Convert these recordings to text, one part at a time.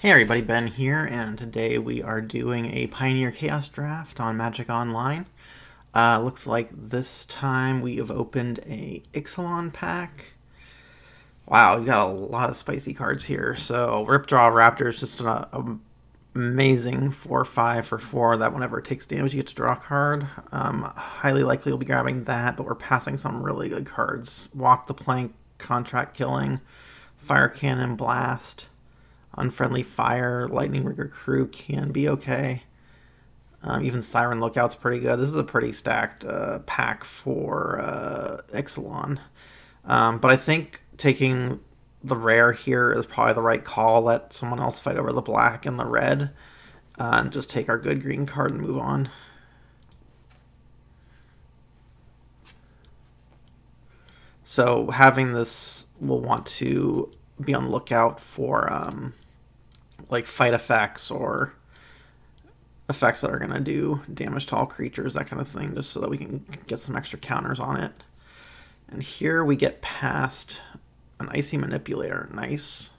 Hey everybody, Ben here, and today we are doing a Pioneer Chaos draft on Magic Online. Looks like this time we have opened a Ixalan pack. Wow, we got a lot of spicy cards here. So Ripjaw Raptor is just an amazing 4/5 for 4 that whenever it takes damage you get to draw a card. Highly likely we'll be grabbing that, but we're passing some really good cards. Walk the Plank, Contract Killing, Fire Cannon, Blast. Unfriendly Fire, Lightning Rigger Crew can be okay. Even Siren Lookout's pretty good. This is a pretty stacked pack for Ixalan. But I think taking the rare here is probably the right call. Let someone else fight over the black and the red. And just take our good green card and move on. So having this, we'll want to be on the lookout for like fight effects or effects that are going to do damage to all creatures, that kind of thing, just so that we can get some extra counters on it. And here we get past an Icy Manipulator. Nice.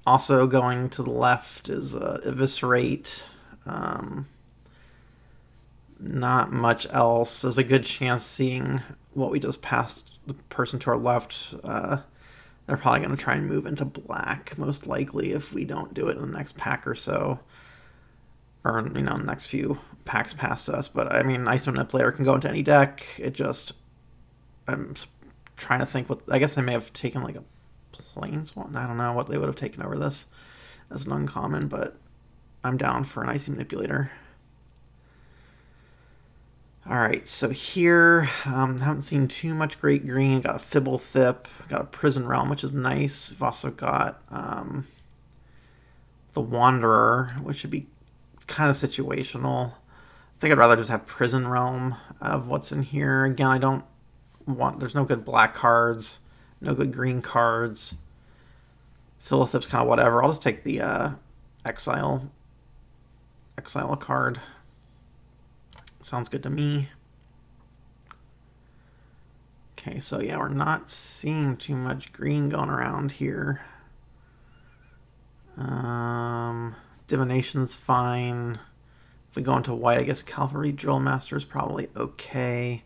Also going to the left is Eviscerate. Not much else. There's a good chance, seeing what we just passed the person to our left, they're probably going to try and move into black, most likely, if we don't do it in the next pack or so. Or, the next few packs past us. But, I mean, Ice Manipulator can go into any deck. It just... I'm trying to think what... I guess they may have taken, like, a Planeswalker. I don't know what they would have taken over this as an uncommon, but I'm down for an Icy Manipulator. Alright, so here, haven't seen too much great green. Got a Fibble Thip, got a Prison Realm, which is nice. We've also got the Wanderer, which should be kind of situational. I think I'd rather just have Prison Realm of what's in here. Again, I don't want... There's no good black cards, no good green cards. Philithip's kind of whatever. I'll just take the Exile a card. Sounds good to me. Okay, so yeah, we're not seeing too much green going around here. Divination's fine. If we go into white, I guess Cavalry Drill Master is probably okay.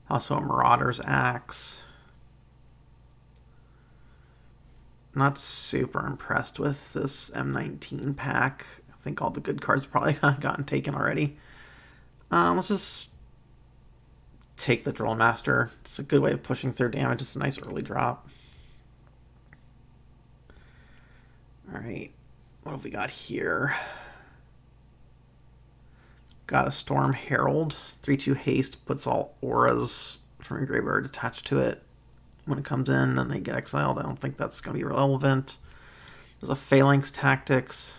Also a Marauder's Axe. Not super impressed with this M19 pack. I think all the good cards probably gotten taken already. Let's just take the Drill Master. It's a good way of pushing through damage. It's a nice early drop. Alright, what have we got here? Got a Storm Herald. 3/2 haste, puts all auras from your graveyard attached to it. When it comes in, then they get exiled. I don't think that's going to be relevant. There's a Phalanx Tactics.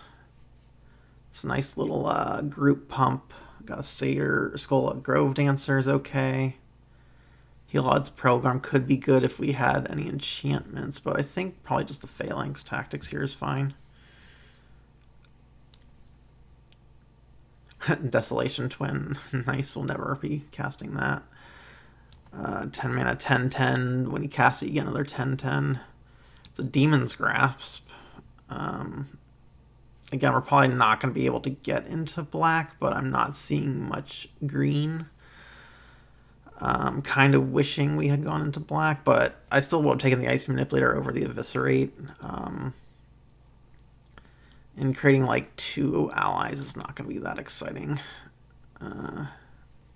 It's a nice little group pump. Got a Satyr Skull Grove Dancer is okay. Heal Odds Program could be good if we had any enchantments, but I think probably just the Phalanx Tactics here is fine. Desolation Twin. Nice, we'll never be casting that. 10 mana, 10/10. When you cast it, you get another 10/10. It's a Demon's Grasp. Again, we're probably not going to be able to get into black, but I'm not seeing much green. Kind of wishing we had gone into black, but I still would have taken the Ice Manipulator over the Eviscerate. And creating like 2 allies is not going to be that exciting.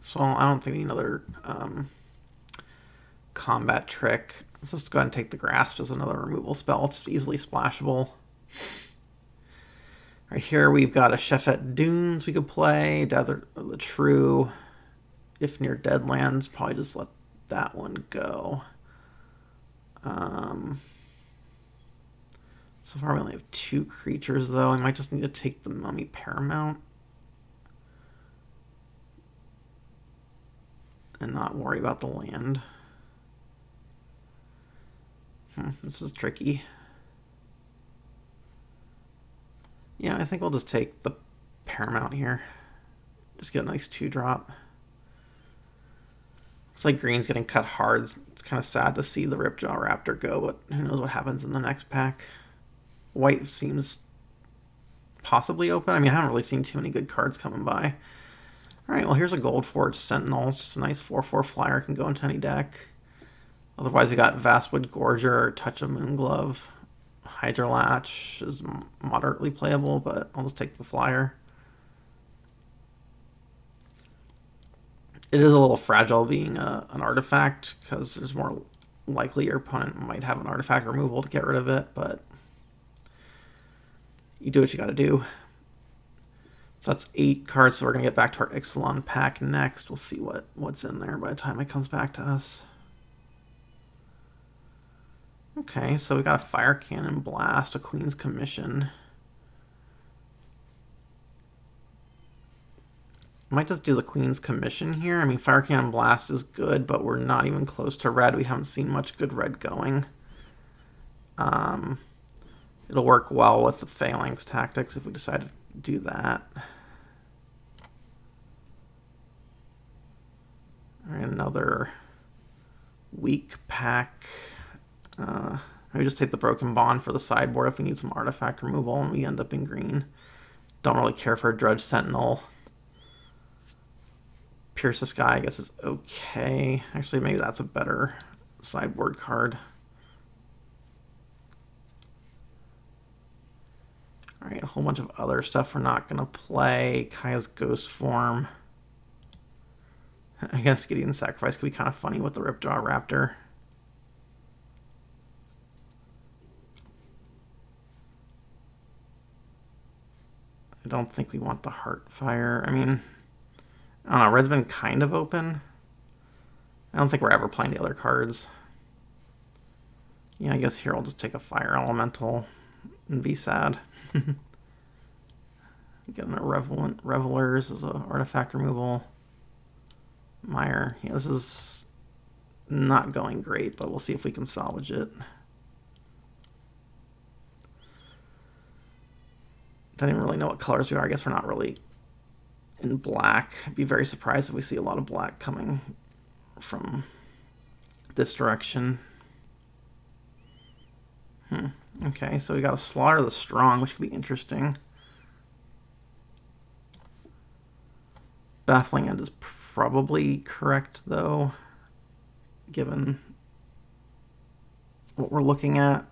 So I don't think we need another combat trick. Let's just go ahead and take the Grasp as another removal spell. It's easily splashable. Right here we've got a Shefet Dunes we could play. Desert of the True. If near Deadlands, probably just let that one go. So far we only have 2 creatures though. I might just need to take the Mummy Paramount. And not worry about the land. This is tricky. Yeah, I think we'll just take the Paramount here. Just get a nice 2-drop. It's like green's getting cut hard. It's kind of sad to see the Ripjaw Raptor go, but who knows what happens in the next pack. White seems possibly open. I mean, I haven't really seen too many good cards coming by. Alright, well here's a Gold Forge Sentinel. It's just a nice 4/4 flyer, can go into any deck. Otherwise we got Vastwood Gorger, Touch of Moonglove. Hydra Latch is moderately playable, but I'll just take the flyer. It is a little fragile being an artifact, because there's more likely your opponent might have an artifact removal to get rid of it, but you do what you gotta do. So that's 8 cards, so we're going to get back to our Ixalan pack next. We'll see what's in there by the time it comes back to us. Okay, so we got a Fire Cannon Blast, a Queen's Commission. Might just do the Queen's Commission here. I mean, Fire Cannon Blast is good, but we're not even close to red. We haven't seen much good red going. It'll work well with the Phalanx Tactics if we decide to do that. All right, another weak pack. Maybe just take the Broken Bond for the sideboard if we need some artifact removal and we end up in green. Don't really care for a Drudge Sentinel. Pierce the Sky, I guess, is okay. Actually, maybe that's a better sideboard card. Alright, a whole bunch of other stuff we're not going to play. Kaya's Ghost Form. I guess Gideon's Sacrifice could be kind of funny with the Ripjaw Raptor. I don't think we want the Heartfire. I mean, I don't know. Red's been kind of open. I don't think we're ever playing the other cards. Yeah, I guess here I'll just take a Fire Elemental and be sad. Get an Irrelevant Revelers as an artifact removal. Mire. Yeah, this is not going great, but we'll see if we can salvage it. Don't even really know what colors we are. I guess we're not really in black. I'd be very surprised if we see a lot of black coming from this direction. Okay, so we got to Slaughter the Strong, which could be interesting. Baffling End is probably correct, though, given what we're looking at.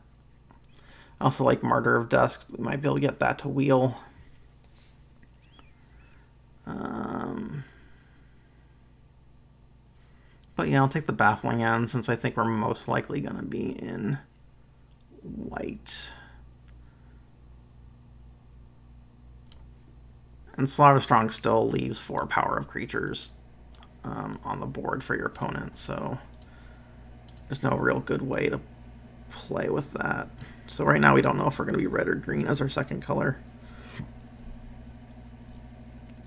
I also like Martyr of Dusk. We might be able to get that to wheel. But yeah, I'll take the Baffling End since I think we're most likely going to be in white. And Slaughter Strong still leaves 4 power of creatures on the board for your opponent, so there's no real good way to play with that. So right now we don't know if we're going to be red or green as our second color.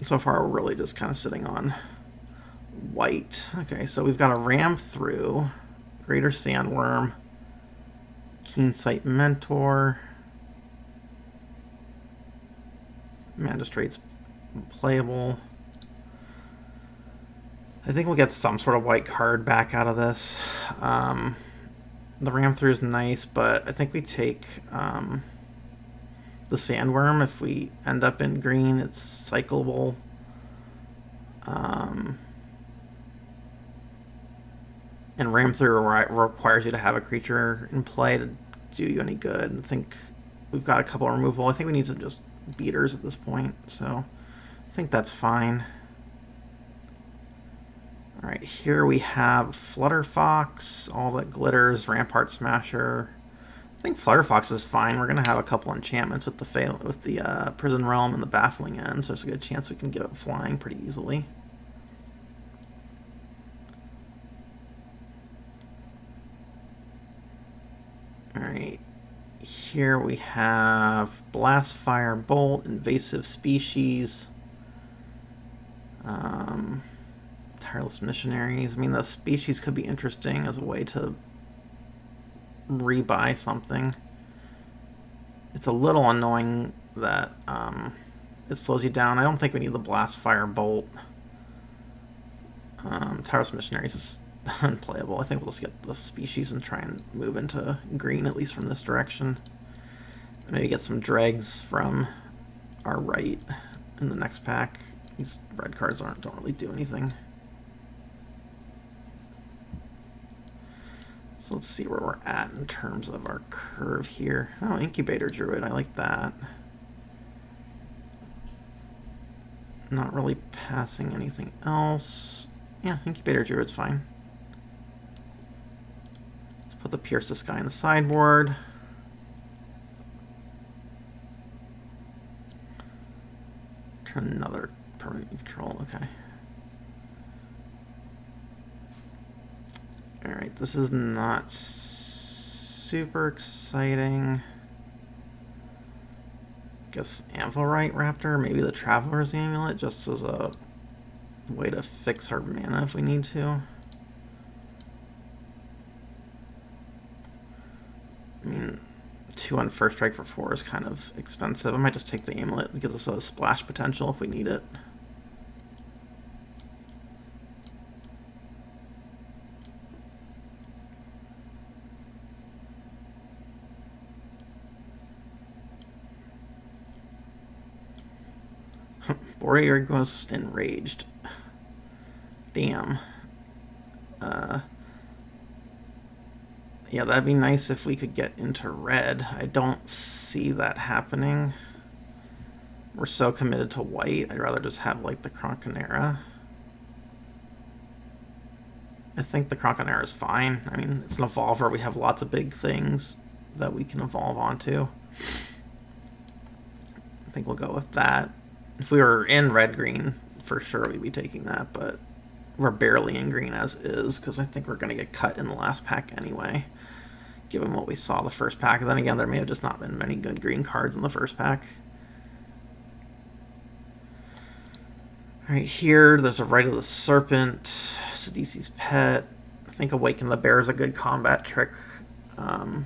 So far we're really just kind of sitting on white. Okay, so we've got a Ram Through, Greater Sandworm, Keensight Mentor, Magistrate's playable. I think we'll get some sort of white card back out of this. The Ram Through is nice, but I think we take the Sandworm. If we end up in green, it's cyclable. And Ram Through requires you to have a creature in play to do you any good. I think we've got a couple of removal. I think we need some just beaters at this point, so I think that's fine. Alright, here we have Flutterfox, All That Glitters, Rampart Smasher. I think Flutterfox is fine. We're going to have a couple enchantments with the Prison Realm and the Baffling End, so there's a good chance we can get it flying pretty easily. Alright, here we have Blastfire Bolt, Invasive Species, Tireless Missionaries. I mean, the species could be interesting as a way to rebuy something. It's a little annoying that it slows you down. I don't think we need the Blastfire Bolt. Tireless Missionaries is unplayable. I think we'll just get the species and try and move into green, at least from this direction. Maybe get some dregs from our right in the next pack. These red cards don't really do anything. So let's see where we're at in terms of our curve here. Oh, Incubator Druid, I like that. Not really passing anything else. Yeah, Incubator Druid's fine. Let's put the Pierce the Sky in the sideboard. Turn another permanent control, okay. Alright, this is not super exciting. Guess Amphalrite Raptor, maybe the Traveler's Amulet, just as a way to fix our mana if we need to. I mean, 2 on first strike for 4 is kind of expensive. I might just take the Amulet. It gives us a splash potential if we need it. Warrior goes enraged. Damn. Yeah, that'd be nice if we could get into red. I don't see that happening. We're so committed to white, I'd rather just have, like, the Kronkanera. I think the Kronkanera is fine. I mean, it's an evolver. We have lots of big things that we can evolve onto. I think we'll go with that. If we were in red-green, for sure we'd be taking that, but we're barely in green as is, because I think we're going to get cut in the last pack anyway, given what we saw the first pack. And then again, there may have just not been many good green cards in the first pack. Right here, there's a Rite of the Serpent, Sidisi's Pet. I think Awaken the Bear is a good combat trick. I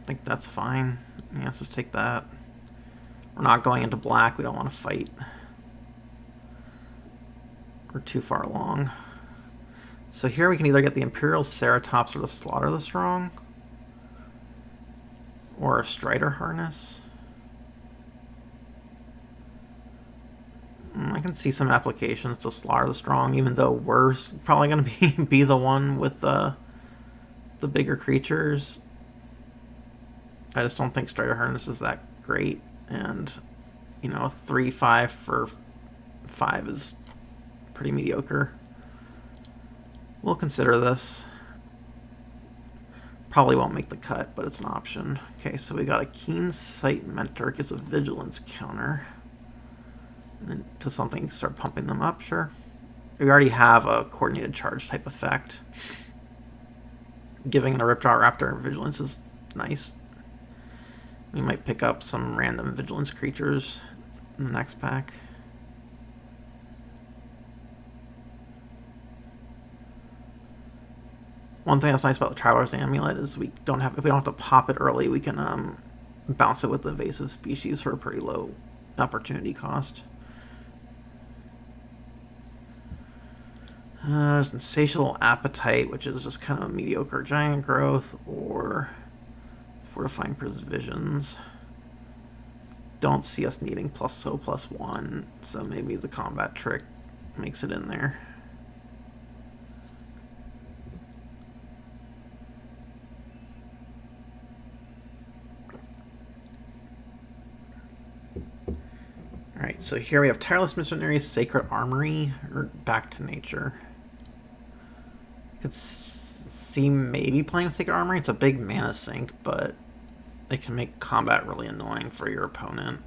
think that's fine. Yeah, let's just take that. We're not going into black. We don't want to fight. We're too far along. So here we can either get the Imperial Ceratops or the Slaughter the Strong. Or a Strider Harness. I can see some applications to Slaughter the Strong, even though we're probably going to be the one with the bigger creatures. I just don't think Strider Harness is that great. And, you know, 3/5 for 5 is pretty mediocre. We'll consider this. Probably won't make the cut, but it's an option. Okay, so we got a Keen Sight Mentor. Gives a Vigilance counter. And then to something, start pumping them up, sure. We already have a Coordinated Charge type effect. Giving a Ripjaw Raptor Vigilance is nice. We might pick up some random Vigilance creatures in the next pack. One thing that's nice about the Traveler's Amulet is if we don't have to pop it early, we can bounce it with the Evasive Species for a pretty low opportunity cost. There's Insatiable Appetite, which is just kind of a mediocre Giant Growth, or Fortifying Provisions. Don't see us needing +1, so maybe the combat trick makes it in there. Alright, so here we have Tireless Missionary, Sacred Armory, or Back to Nature. Could see maybe playing Sacred Armory. It's a big mana sink, but it can make combat really annoying for your opponent.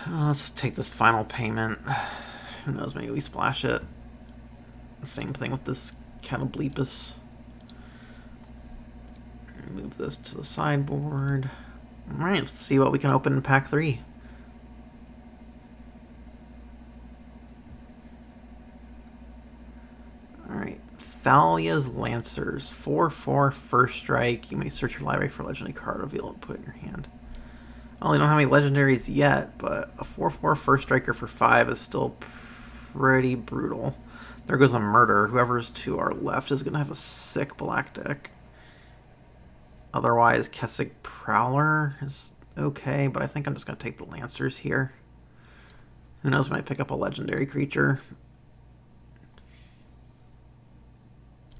Let's take this final payment. Who knows, maybe we splash it. Same thing with this Catoblepus. Move this to the sideboard. Alright, let's see what we can open in pack 3. Alright, Thalia's Lancers. 4/4 first strike. You may search your library for a legendary card, reveal it, put it in your hand. Well, we don't have any legendaries yet, but a 4/4 first striker for 5 is still pretty brutal. There goes a Murder. Whoever's to our left is going to have a sick black deck. Otherwise, Kessig Prowler is okay, but I think I'm just going to take the Lancers here. Who knows, might pick up a legendary creature.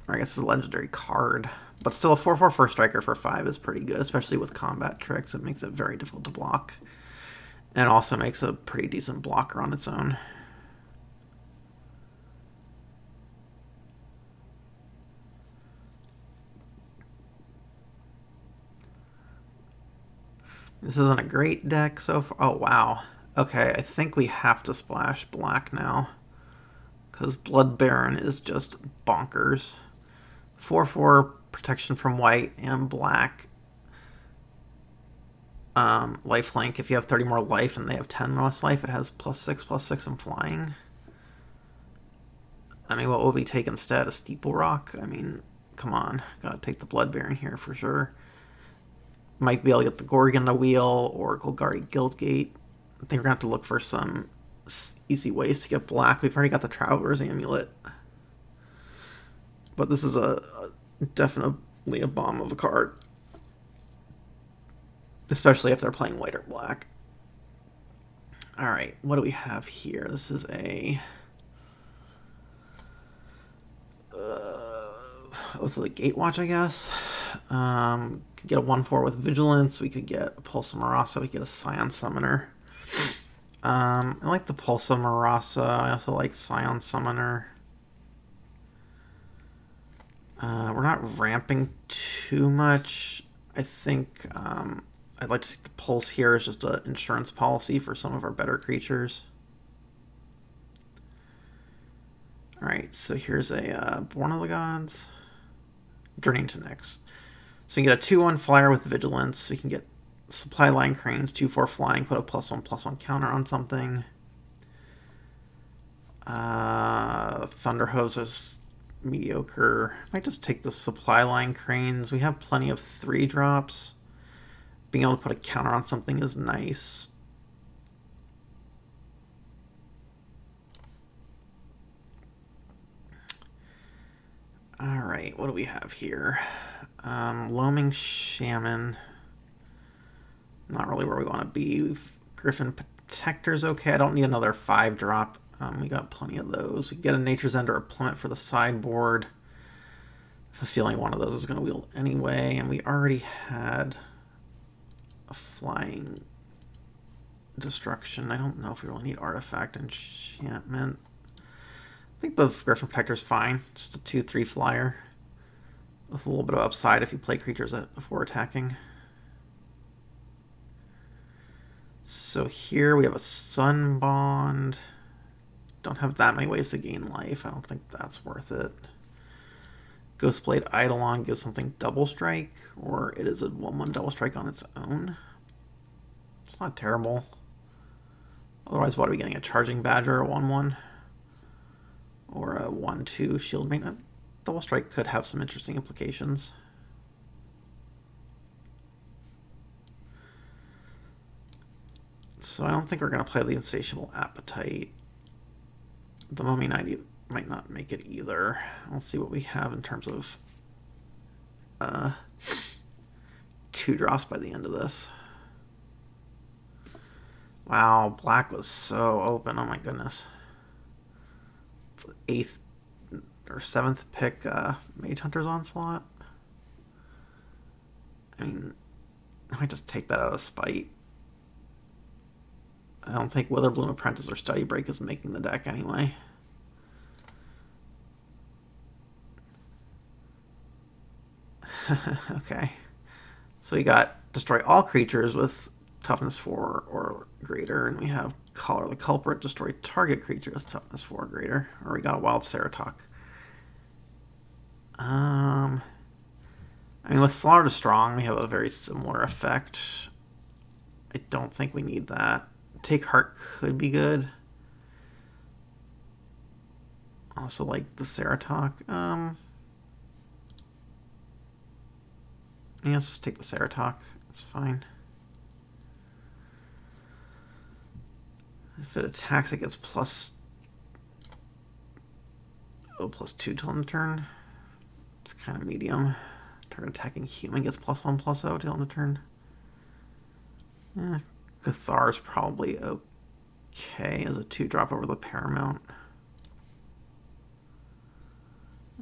Or I guess it's a legendary card. But still, a 4/4 first striker for 5 is pretty good, especially with combat tricks. It makes it very difficult to block. And also makes a pretty decent blocker on its own. This isn't a great deck so far. Oh, wow. Okay, I think we have to splash black now. Because Blood Baron is just bonkers. 4/4 protection from white and black. Lifelink, if you have 30 more life and they have 10 less life, it has +6/+6 and flying. I mean, what will we take instead? A Steeple Rock? I mean, come on. Gotta take the Blood Baron here for sure. Might be able to get the Gorgon the Wheel or Golgari Guildgate. I think we're gonna have to look for some easy ways to get black. We've already got the Traveler's Amulet. But this is definitely a bomb of a card. Especially if they're playing white or black. Alright, what do we have here? This is a... Oath of the Gatewatch, I guess. Could get a 1/4 with Vigilance. We could get a Pulse of Marasa. We could get a Scion Summoner. I like the Pulse of Marasa. I also like Scion Summoner. We're not ramping too much. I think I'd like to take the Pulse here as just an insurance policy for some of our better creatures. Alright, so here's a Born of the Gods. Journeying to Nyx. So we can get a 2/1 flyer with Vigilance. We can get Supply Line Cranes, 2/4 flying, put a +1/+1 counter on something. Thunder Hose is mediocre. Might just take the Supply Line Cranes. We have plenty of 3-drops. Being able to put a counter on something is nice. Alright, what do we have here? Loaming Shaman. Not really where we want to be. Griffin Protector's okay. I don't need another 5-drop. We got plenty of those. We can get a Nature's End or a Plummet for the sideboard. I have a feeling one of those is going to wield anyway. And we already had a Flying Destruction. I don't know if we really need Artifact Enchantment. I think the Griffin Protector is fine. Just a 2/3 flyer with a little bit of upside if you play creatures before attacking. So here we have a Sun Bond. Don't have that many ways to gain life. I don't think that's worth it. Ghostblade Eidolon gives something double strike, or it is a 1/1 double strike on its own. It's not terrible. Otherwise, what are we getting? A Charging Badger, a 1/1? Or a 1/2 Shield Maintenance? Double strike could have some interesting implications. So I don't think we're going to play the Insatiable Appetite. The Mummy Knight might not make it either. We'll see what we have in terms of 2-drops by the end of this. Wow, black was so open. Oh my goodness. It's 8th or 7th pick Mage Hunter's Onslaught. I mean, I might just take that out of spite. I don't think Witherbloom Apprentice or Study Break is making the deck anyway. Okay. So we got Destroy all creatures with toughness 4 or greater, and we have Collar the Culprit, destroy target creature with toughness 4 or greater. Or we got a Wild Ceratok. I mean, with Slaughter to Strong, we have a very similar effect. I don't think we need that. Take Heart could be good. Also like the Ceratok. Yeah, let's just take the Ceratok. It's fine. If it attacks, it gets +2 till the turn. It's kind of medium. Target attacking human gets +1/+0 till end of turn. Cathar's probably okay as a 2-drop over the Paramount.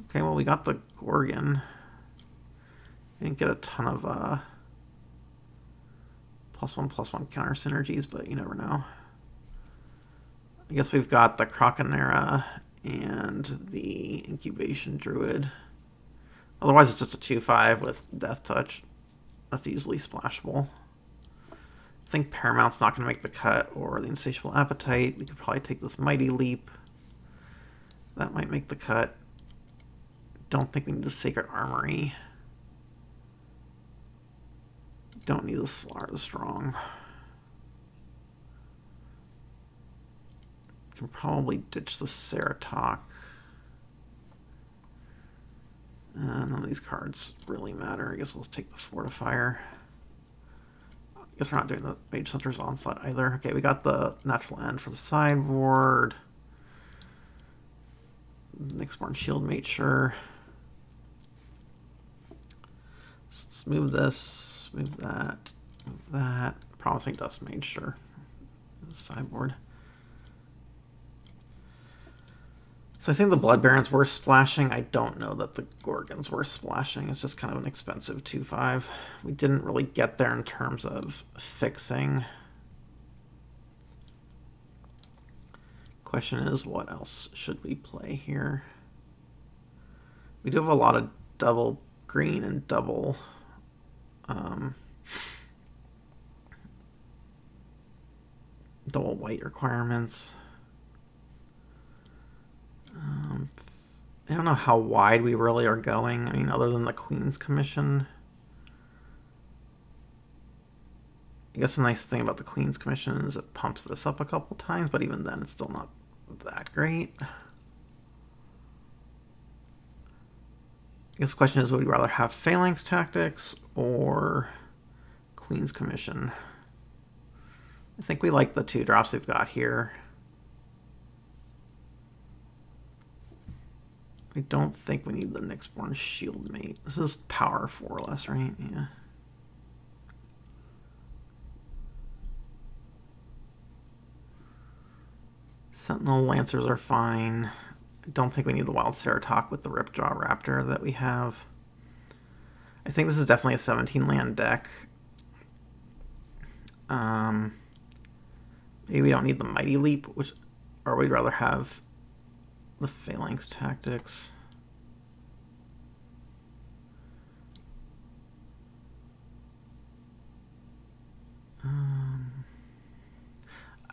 Okay, well, we got the Gorgon. Didn't get a ton of +1/+1 counter synergies, but you never know. I guess we've got the Croconera and the Incubation Druid. Otherwise, it's just a 2/5 with Death Touch. That's easily splashable. I think Paramount's not going to make the cut, or the Insatiable Appetite. We could probably take this Mighty Leap. That might make the cut. Don't think we need the Sacred Armory. Don't need the Solar the Strong. Can probably ditch the Ceratok. None of these cards really matter. I guess let's take the Fortifier. I guess we're not doing the Mage Hunter's Onslaught either. Okay, we got the Natural End for the sideboard. Nyxborn Shieldmate, sure. Let's move this, move that, move that. Promising Dust Mage, sure. Sideboard. So I think the Blood Baron's worth splashing. I don't know that the Gorgon's worth splashing. It's just kind of an expensive 2/5. We didn't really get there in terms of fixing. Question is, what else should we play here? We do have a lot of double green and double double white requirements. I don't know how wide we really are going. I mean, other than the Queen's Commission. I guess the nice thing about the Queen's Commission is it pumps this up a couple times, but even then it's still not that great. I guess the question is, would we rather have Phalanx Tactics or Queen's Commission? I think we like the 2-drops we've got here. I don't think we need the Nyxborn Shieldmate. This is power 4 less, right? Yeah. Sentinel Lancers are fine. I don't think we need the Wild Ceratok with the Ripjaw Raptor that we have. I think this is definitely a 17-land deck. Maybe we don't need the Mighty Leap, or we'd rather have the Phalanx Tactics. I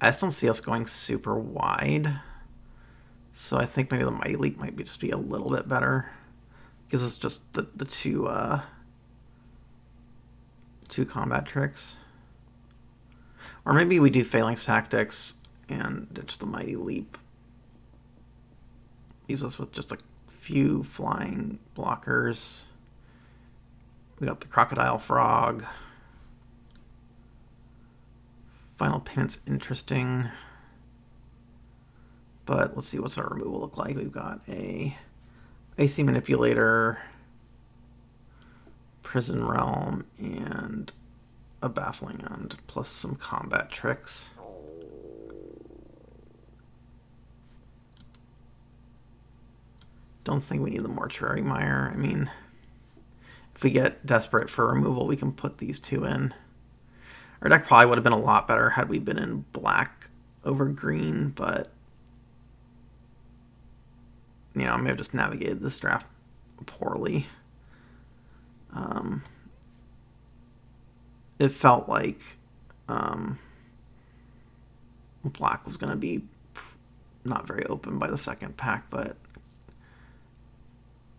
just don't see us going super wide. So I think maybe the Mighty Leap might just be a little bit better. Gives us just the two combat tricks. Or maybe we do Phalanx Tactics and ditch the Mighty Leap. Leaves us with just a few flying blockers. We got the Crocodile Frog. Final Payment's interesting. But let's see, what's our removal look like? We've got a Icy Manipulator, Prison Realm, and a Baffling End, plus some combat tricks. Don't think we need the Mortuary Mire. I mean, if we get desperate for removal, we can put these two in. Our deck probably would have been a lot better had we been in black over green, but you know, I may have just navigated this draft poorly. It felt like black was going to be not very open by the second pack, but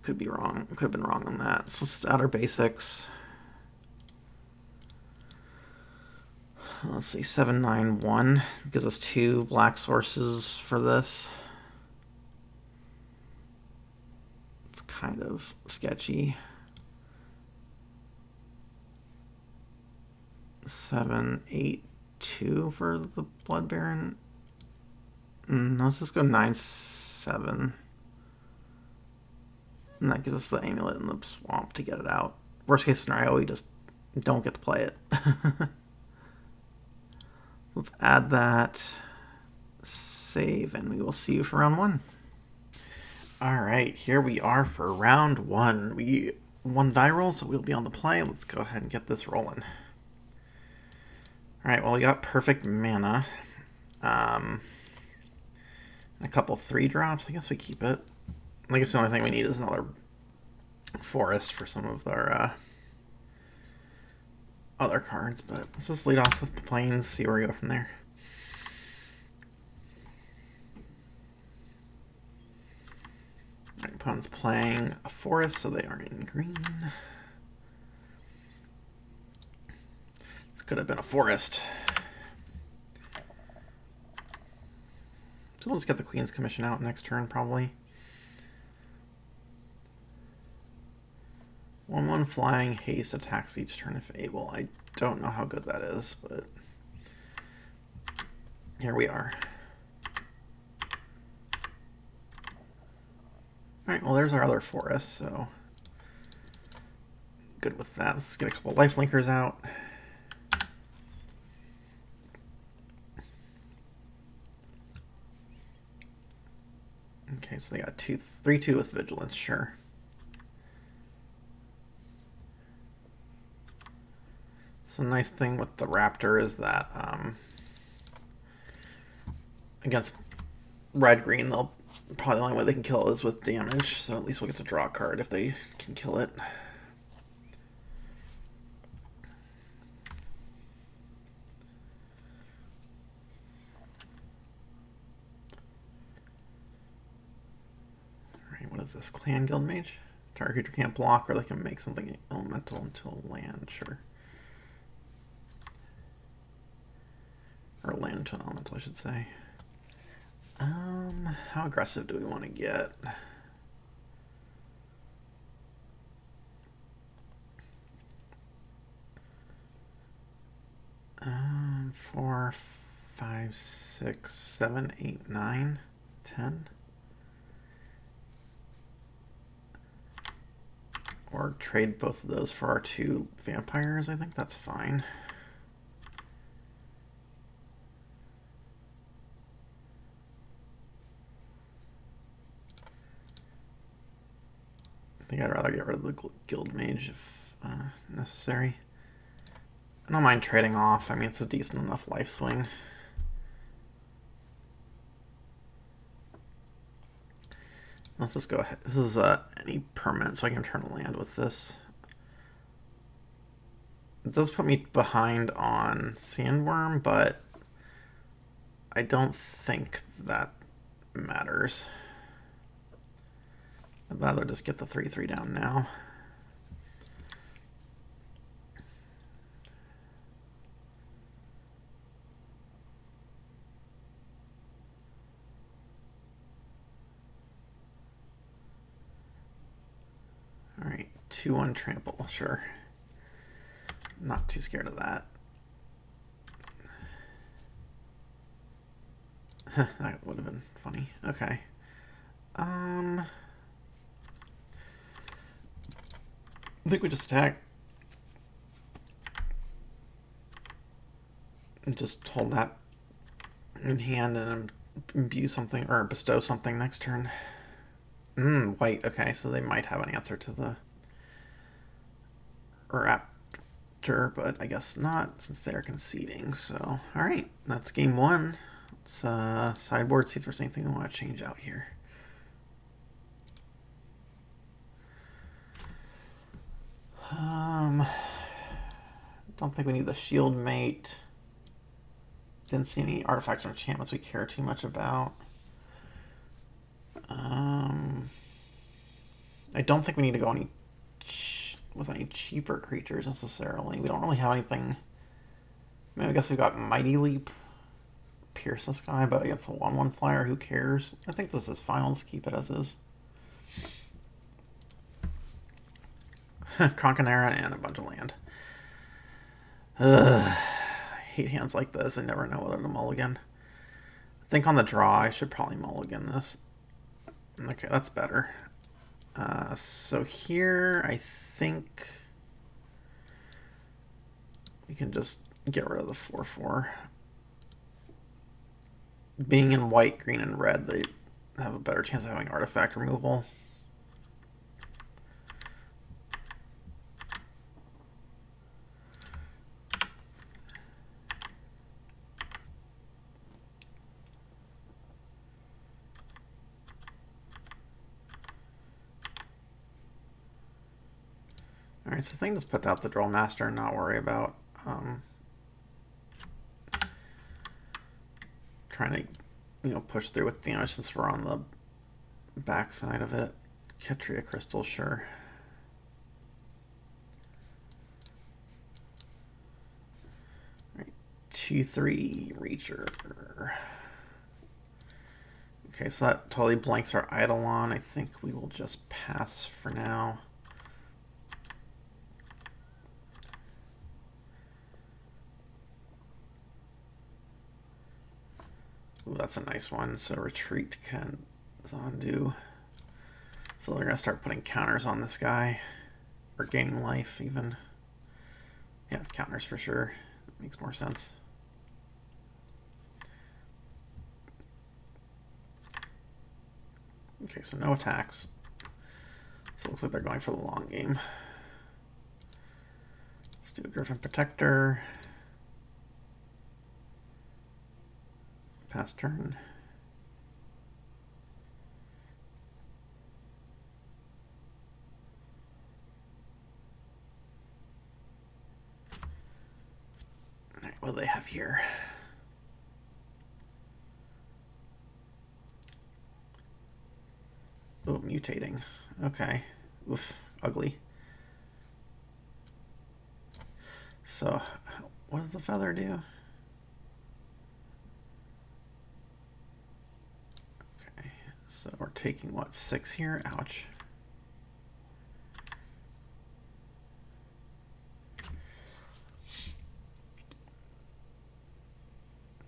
could be wrong. Could have been wrong on that. So let's add our basics. Let's see, 791 gives us 2 black sources for this. It's kind of sketchy. 782 for the Blood Baron. Let's just go 9-7. And that gives us the Amulet in the Swamp to get it out. Worst case scenario, we just don't get to play it. Let's add that, save, and we will see you for round one. All right, here we are for round one. We won die roll, so we'll be on the play. Let's go ahead and get this rolling. All right, well, we got perfect mana. A couple 3-drops. I guess we keep it. I guess the only thing we need is another forest for some of our other cards, but let's just lead off with the plains, see where we go from there. My opponent's playing a forest, so they are in green. This could have been a forest. So let's get the Queen's Commission out next turn, probably. 1/1 flying, haste, attacks each turn if able. I don't know how good that is, but here we are. Alright, well there's our other forest, so good with that. Let's get a couple lifelinkers out. Okay, so they got 3/2 with vigilance, sure. So the nice thing with the Raptor is that against red-green, they'll probably the only way they can kill it is with damage, so at least we'll get to draw a card if they can kill it. Alright, what is this? Clan Guild Mage? Target creature can't block, or they can make something elemental into a land, sure. Or land into an elemental, I should say. How aggressive do we want to get? Four, 5, 6, 7, 8, 9, 10. Or trade both of those for our 2 vampires. I think that's fine. I think I'd rather get rid of the Guild Mage if necessary. I don't mind trading off. I mean, it's a decent enough life swing. Let's just go ahead. This is any permanent, so I can turn a land with this. It does put me behind on Sandworm, but I don't think that matters. I'd rather just get the 3/3 down now. Alright, 2/1 trample, sure. Not too scared of that. That would have been funny. Okay. I think we just attack. And just hold that in hand and imbue something, or bestow something next turn. White. Okay, so they might have an answer to the Raptor, but I guess not, since they're conceding. So, alright, that's game 1. Let's sideboard, see if there's anything I want to change out here. Don't think we need the Shield Mate. Didn't see any artifacts or enchantments we care too much about. I don't think we need to go with any cheaper creatures necessarily. We don't really have anything. I mean, I guess we've got Mighty Leap, Pierce the Sky, but against a 1/1 flyer, who cares? I think this is fine. Let's keep it as is. Concanera and a bunch of land. I hate hands like this. I never know whether to mulligan. I think on the draw, I should probably mulligan this. Okay, that's better. So here, I think We can just get rid of the 4/4. Being in white, green, and red, they have a better chance of having artifact removal. Alright, so I think just put out the Drill Master and not worry about trying to, push through with damage since we're on the backside of it. Ketria Crystal, sure. Alright, 2/3 Reacher. Okay, so that totally blanks our Eidolon. I think we will just pass for now. Ooh, that's a nice one. So retreat can undo. So they're gonna start putting counters on this guy, or gaining life even. Yeah, counters for sure. Makes more sense. Okay, so no attacks. So it looks like they're going for the long game. Let's do a Griffin Protector. Pass turn. Alright, what do they have here? Oh, mutating. Okay. Oof, ugly. So, what does the feather do? Okay, so we're taking, what, 6 here? Ouch.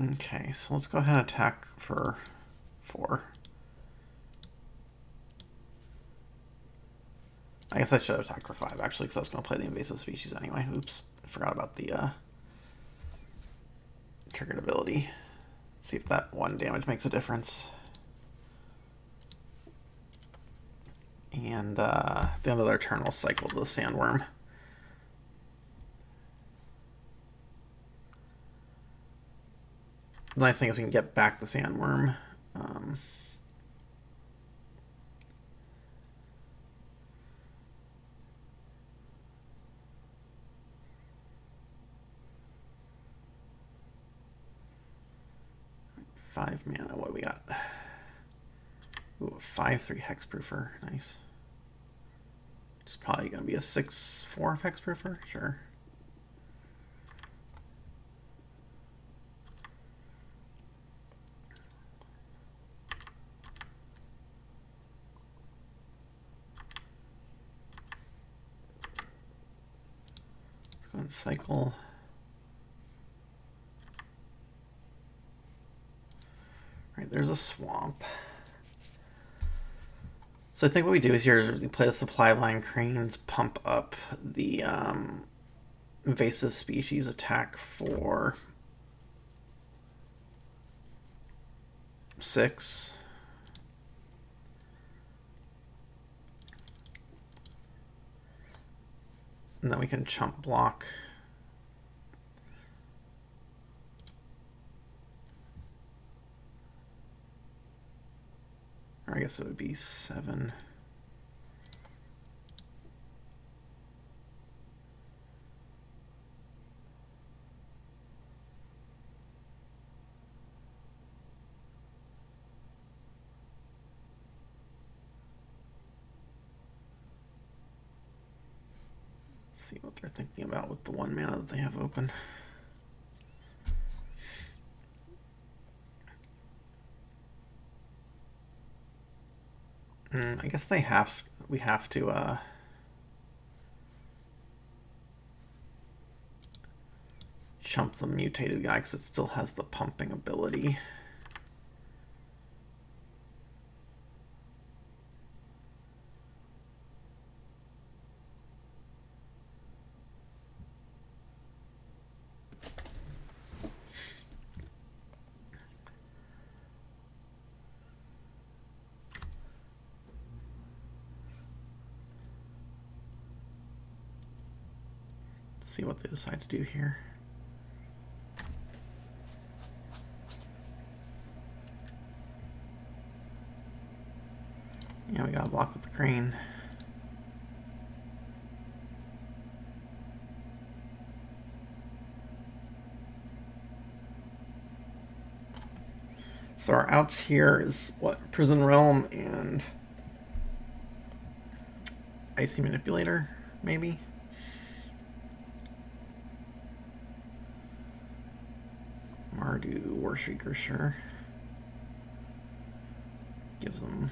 Okay, so let's go ahead and attack for 4. I guess I should have attacked for 5, actually, because I was going to play the invasive species anyway. Oops, I forgot about the triggered ability. See if that 1 damage makes a difference. And at the end of their turn, we'll cycle the Sandworm. The nice thing is we can get back the Sandworm. 5 mana. What do we got? Ooh, a 5/3 Hexproofer. Nice. It's probably going to be a 6/4 Hexproofer. Sure. Let's go and cycle. Right, there's a swamp. So I think what we do is here is we play the Supply Line Cranes, pump up the invasive species attack for 6. And then we can chump block. Or I guess it would be 7. See what they're thinking about with the 1 mana that they have open. I guess we have to chump the mutated guy because it still has the pumping ability. see what they decide to do here. Yeah, we got a block with the crane. So our outs here is what? Prison Realm and Icy Manipulator, maybe? Mardu, Warshrieker, sure. Gives them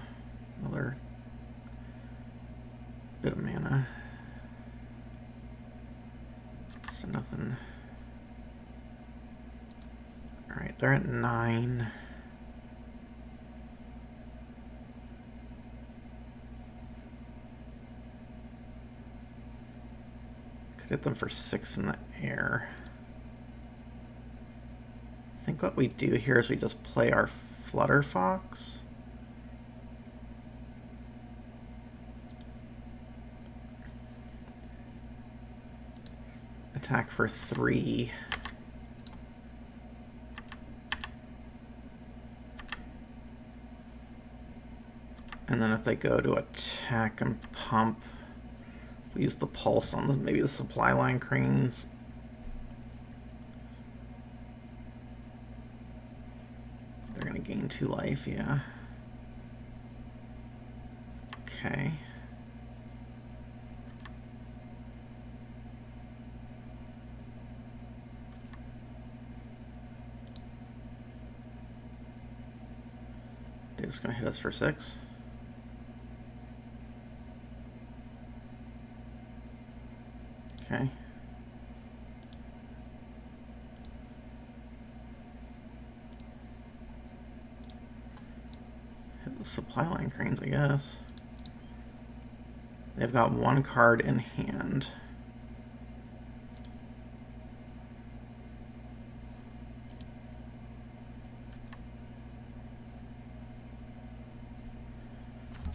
another bit of mana. So nothing. Alright, they're at 9. Could hit them for 6 in the air. I think what we do here is we just play our Flutter Fox. Attack for 3. And then if they go to attack and pump, we use the pulse on maybe the supply line cranes. They're going to gain 2 life, yeah. Okay. They're just going to hit us for 6. Okay. Hit the supply line cranes, I guess. They've got 1 card in hand.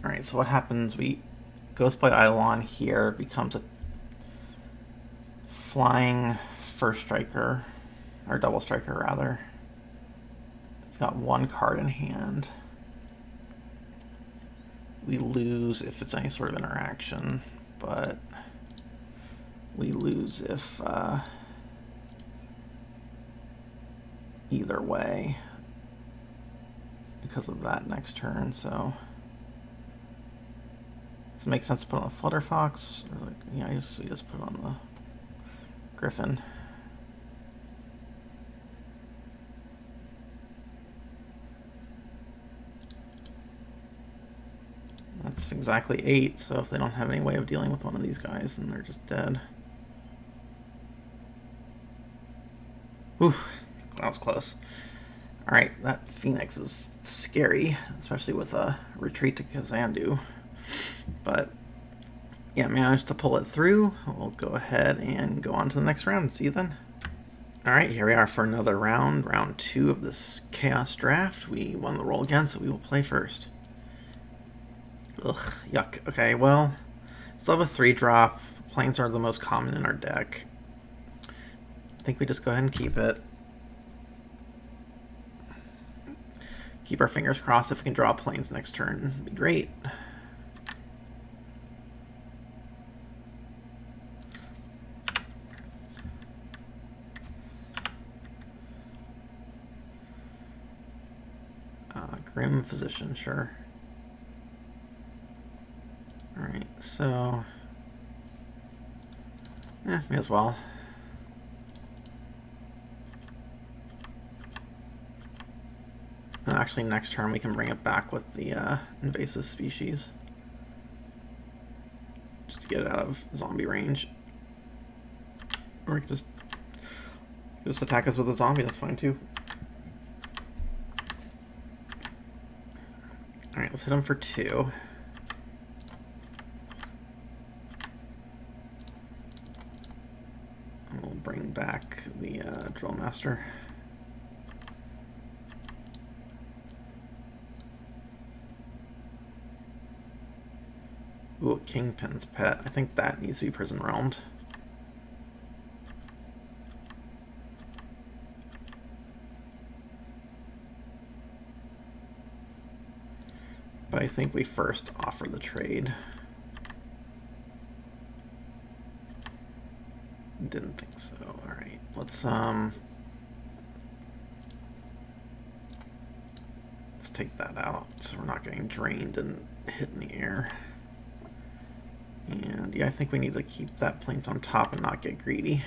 Alright, so what happens? We Ghostblade Eidolon here becomes a flying first striker, or double striker rather. It's got 1 card in hand. We lose if it's any sort of interaction, but we lose if either way because of that next turn. So does it make sense to put on the Flutter Fox? Or like, yeah, we just put on the Griffin. That's exactly 8, so if they don't have any way of dealing with one of these guys, then they're just dead. Whew, that was close. Alright, that Phoenix is scary, especially with a retreat to Kazandu. But, yeah, managed to pull it through. We'll go ahead and go on to the next round. See you then. Alright, here we are for another round. Round 2 of this Chaos Draft. We won the roll again, so we will play first. Ugh, yuck. Okay, well, still have a 3-drop. Planes are the most common in our deck. I think we just go ahead and keep it. Keep our fingers crossed if we can draw planes next turn. It'd be great. Grim Physician, sure. Alright, so... may as well. Actually, next turn we can bring it back with the invasive species. Just to get it out of zombie range. Or we can just attack us with a zombie, that's fine too. Alright, let's hit him for 2. And we'll bring back the Drill Master. Ooh, Kingpin's Pet. I think that needs to be Prison Realmed. But I think we first offer the trade. Didn't think so. All right, let's take that out so we're not getting drained and hit in the air. And yeah, I think we need to keep that plains on top and not get greedy.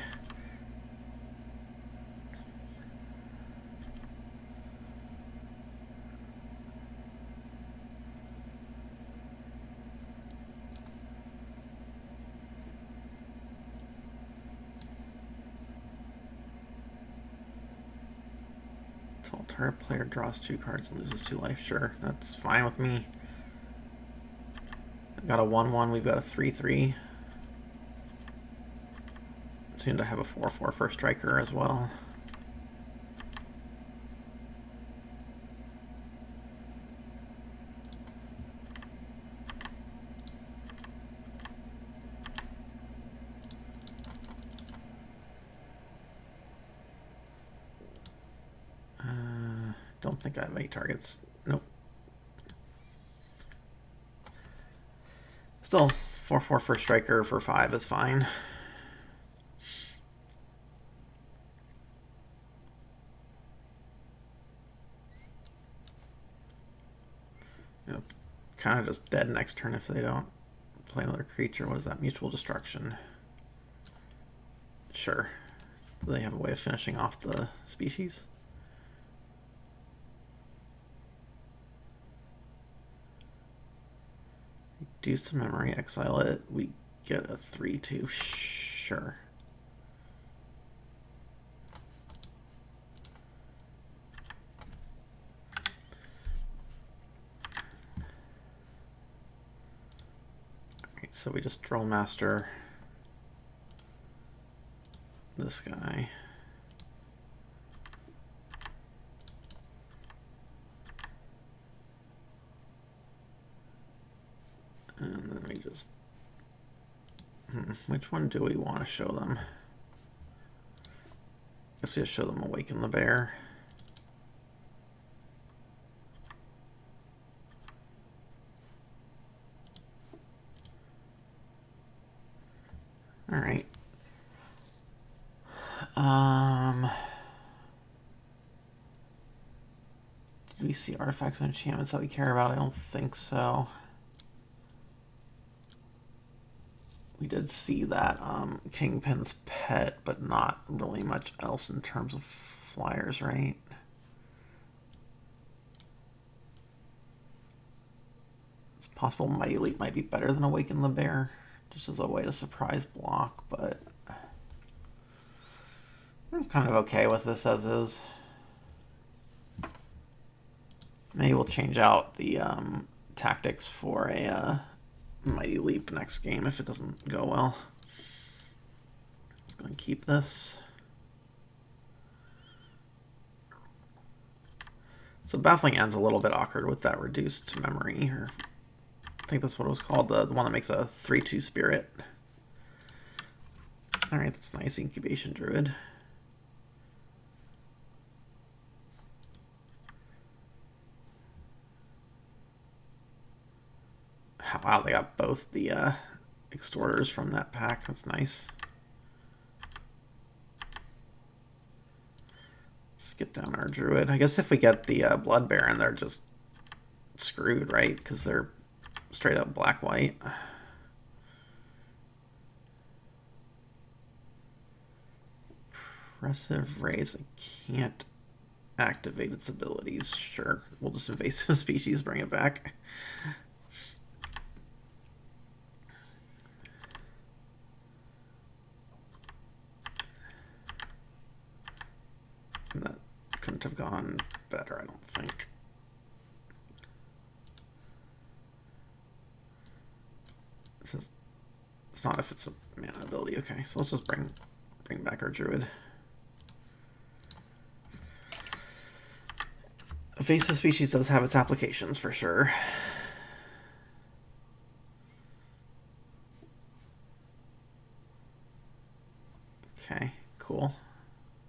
Until target player draws 2 cards and loses 2 life. Sure, that's fine with me. I've got a 1/1, we've got a 3/3. Soon to have a 4/4 for striker as well. Don't think I have any targets. Nope. Still, 4/4 for striker for 5 is fine. Yep. Kind of just dead next turn if they don't play another creature. What is that? Mutual destruction. Sure. Do they have a way of finishing off the species? Reduce the memory, exile it. We get a 3/2. Sure. Alright, so we just Drill Master this guy. And then we just... which one do we want to show them? I guess we just show them Awaken the Bear. Alright. Did we see artifacts and enchantments that we care about? I don't think so. We did see that Kingpin's Pet, but not really much else in terms of flyers, right? It's possible Mighty Leap might be better than Awaken the Bear, just as a way to surprise block, but I'm kind of okay with this as is. Maybe we'll change out the tactics for a Mighty Leap next game if it doesn't go well. Let's go and keep this. So Baffling End's a little bit awkward with that reduced memory, or I think that's what it was called, the one that makes a 3/2 spirit. Alright, that's nice. Incubation Druid. Wow, they got both the extorters from that pack. That's nice. Let's get down our druid. I guess if we get the Blood Baron, they're just screwed, right? Because they're straight up black-white. Impressive Raise. I can't activate its abilities. Sure, we'll just Invasive Species, bring it back. That couldn't have gone better, I don't think. It's not if it's a mana ability. Okay, so let's just bring back our druid. Invasive Species does have its applications for sure. Okay, cool.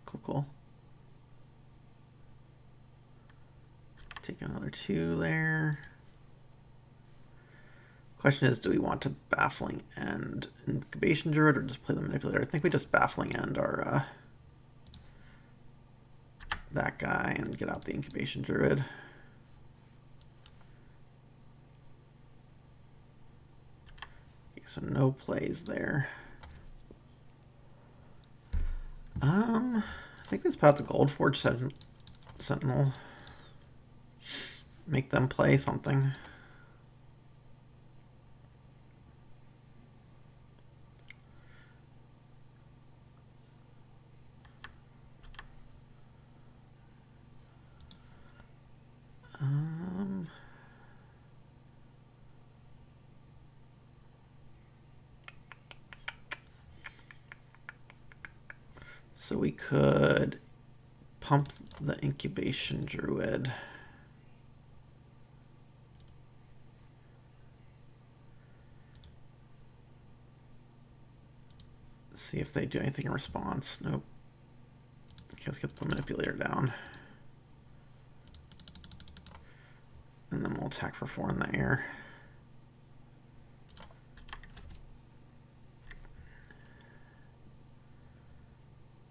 Cool. Take another 2 there. Question is, do we want to Baffling End Incubation Druid or just play the Manipulator? I think we just Baffling End our that guy and get out the Incubation Druid. So no plays there. I think we just put out the Goldforge Sentinel. Make them play something. So we could pump the Incubation Druid. See if they do anything in response. Nope. Okay, let's get the Manipulator down. And then we'll attack for 4 in the air.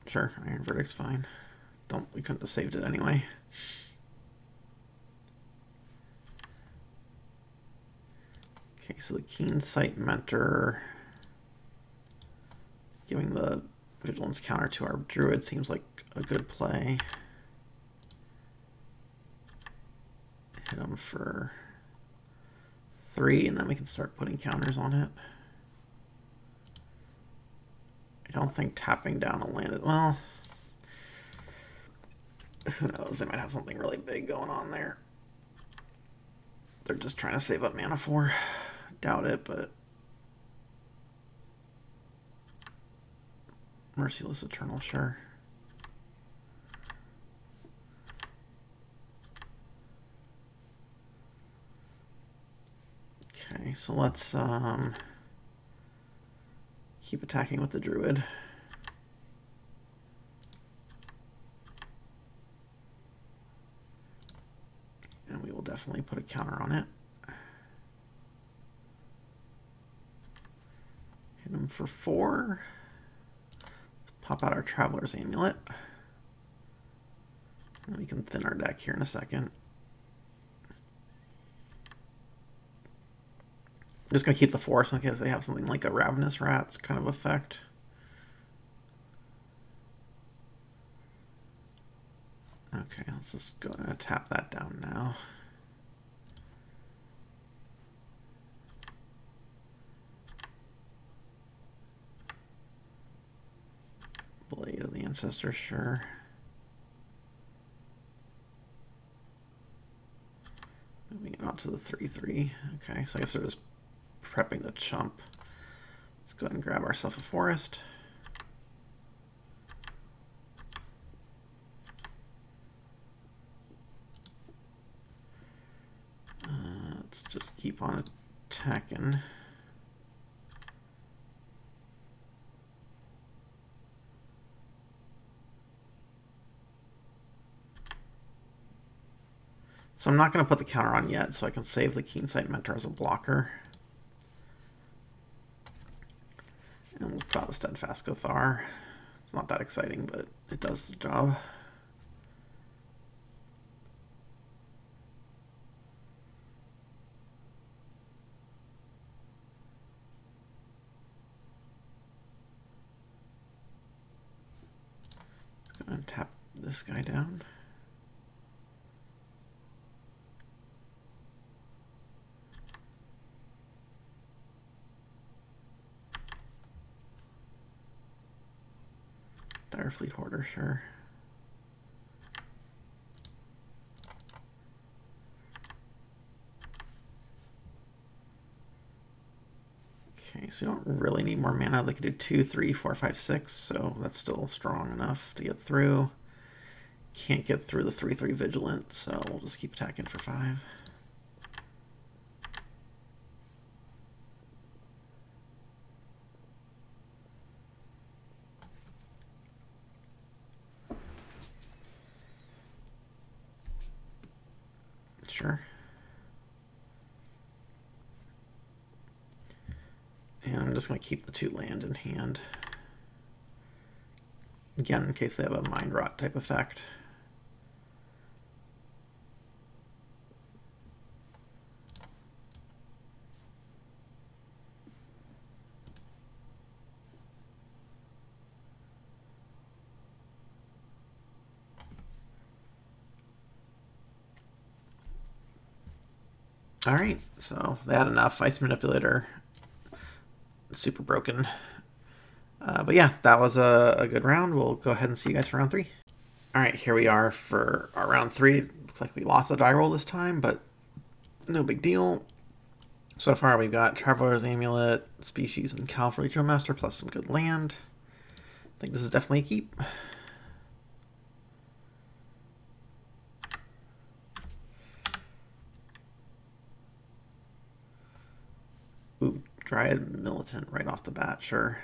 Sure, Iron Verdict's fine. We couldn't have saved it anyway. Okay, so the Keen Sight Mentor giving the Vigilance counter to our Druid seems like a good play. Hit him for 3, and then we can start putting counters on it. I don't think tapping down will land it. Well, who knows? They might have something really big going on there. They're just trying to save up mana for. Doubt it, but Merciless Eternal, sure. Okay, so let's keep attacking with the Druid. And we will definitely put a counter on it. Hit him for 4. Let's pop out our Traveler's Amulet. And we can thin our deck here in a second. I'm just going to keep the Force in case they have something like a Ravenous Rats kind of effect. Okay, let's just go and tap that down now. Blade of the Ancestor, sure. Moving it on to the 3/3. Okay, so I guess they're just prepping the chump. Let's go ahead and grab ourselves a forest. Let's just keep on attacking. So I'm not going to put the counter on yet, so I can save the Keensight Mentor as a blocker. And we'll put out the Steadfast Gothar. It's not that exciting, but it does the job. Let's go and tap this guy down. Direfleet Hoarder, sure. Okay, so we don't really need more mana. They could do 2, 3, 4, 5, 6, so that's still strong enough to get through. Can't get through the 3/3 Vigilant, so we'll just keep attacking for 5. Sure. just going to keep the 2 land in hand. Again, in case they have a Mind Rot type effect. Alright, so they had enough. Ice Manipulator. Super broken. But yeah, that was a good round. We'll go ahead and see you guys for round 3. Alright, here we are for our round 3. Looks like we lost the die roll this time, but no big deal. So far we've got Traveler's Amulet, Species, and Cavalry Master, plus some good land. I think this is definitely a keep. Ooh, Dryad Militant right off the bat, sure.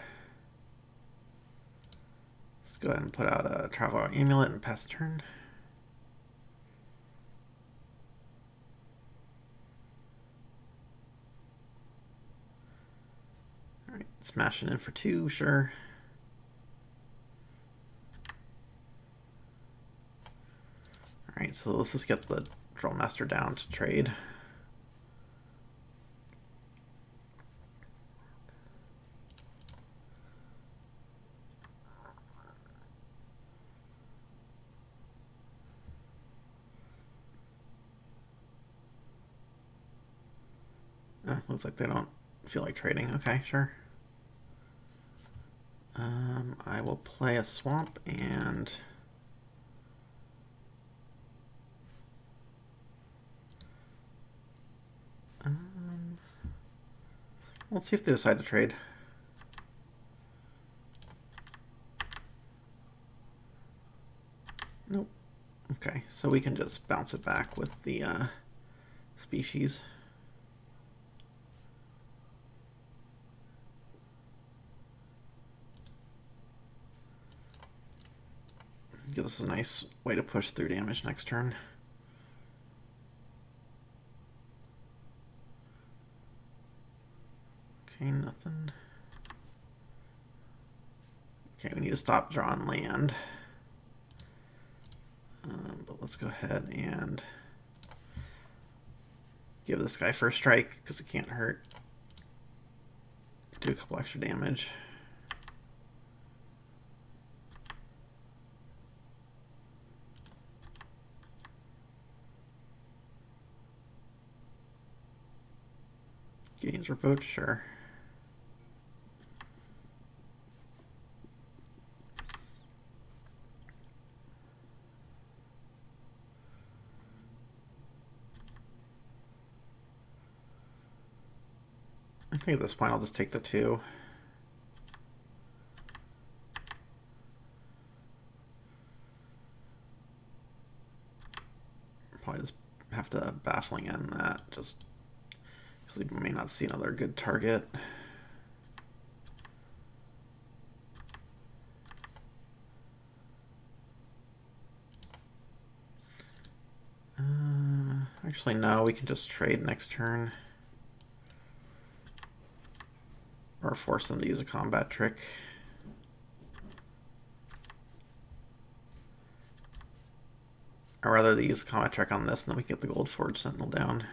Let's go ahead and put out a Traveler Amulet and pass the turn. Alright, smashing in for 2, sure. Alright, so let's just get the Drill Master down to trade. Looks like they don't feel like trading. Okay, sure. I will play a swamp and let's see if they decide to trade. Nope. Okay, so we can just bounce it back with the species. Gives us a nice way to push through damage next turn. Okay, nothing. Okay, we need to stop drawing land. But let's go ahead and give this guy first strike because it can't hurt. Do a couple extra damage. Gains Reproach, sure. I think at this point I'll just take the 2. Probably just have to Baffling End that, just because we may not see another good target. Actually, no, we can just trade next turn. Or force them to use a combat trick. Or rather, they use a combat trick on this, and then we get the Gold Forge Sentinel down.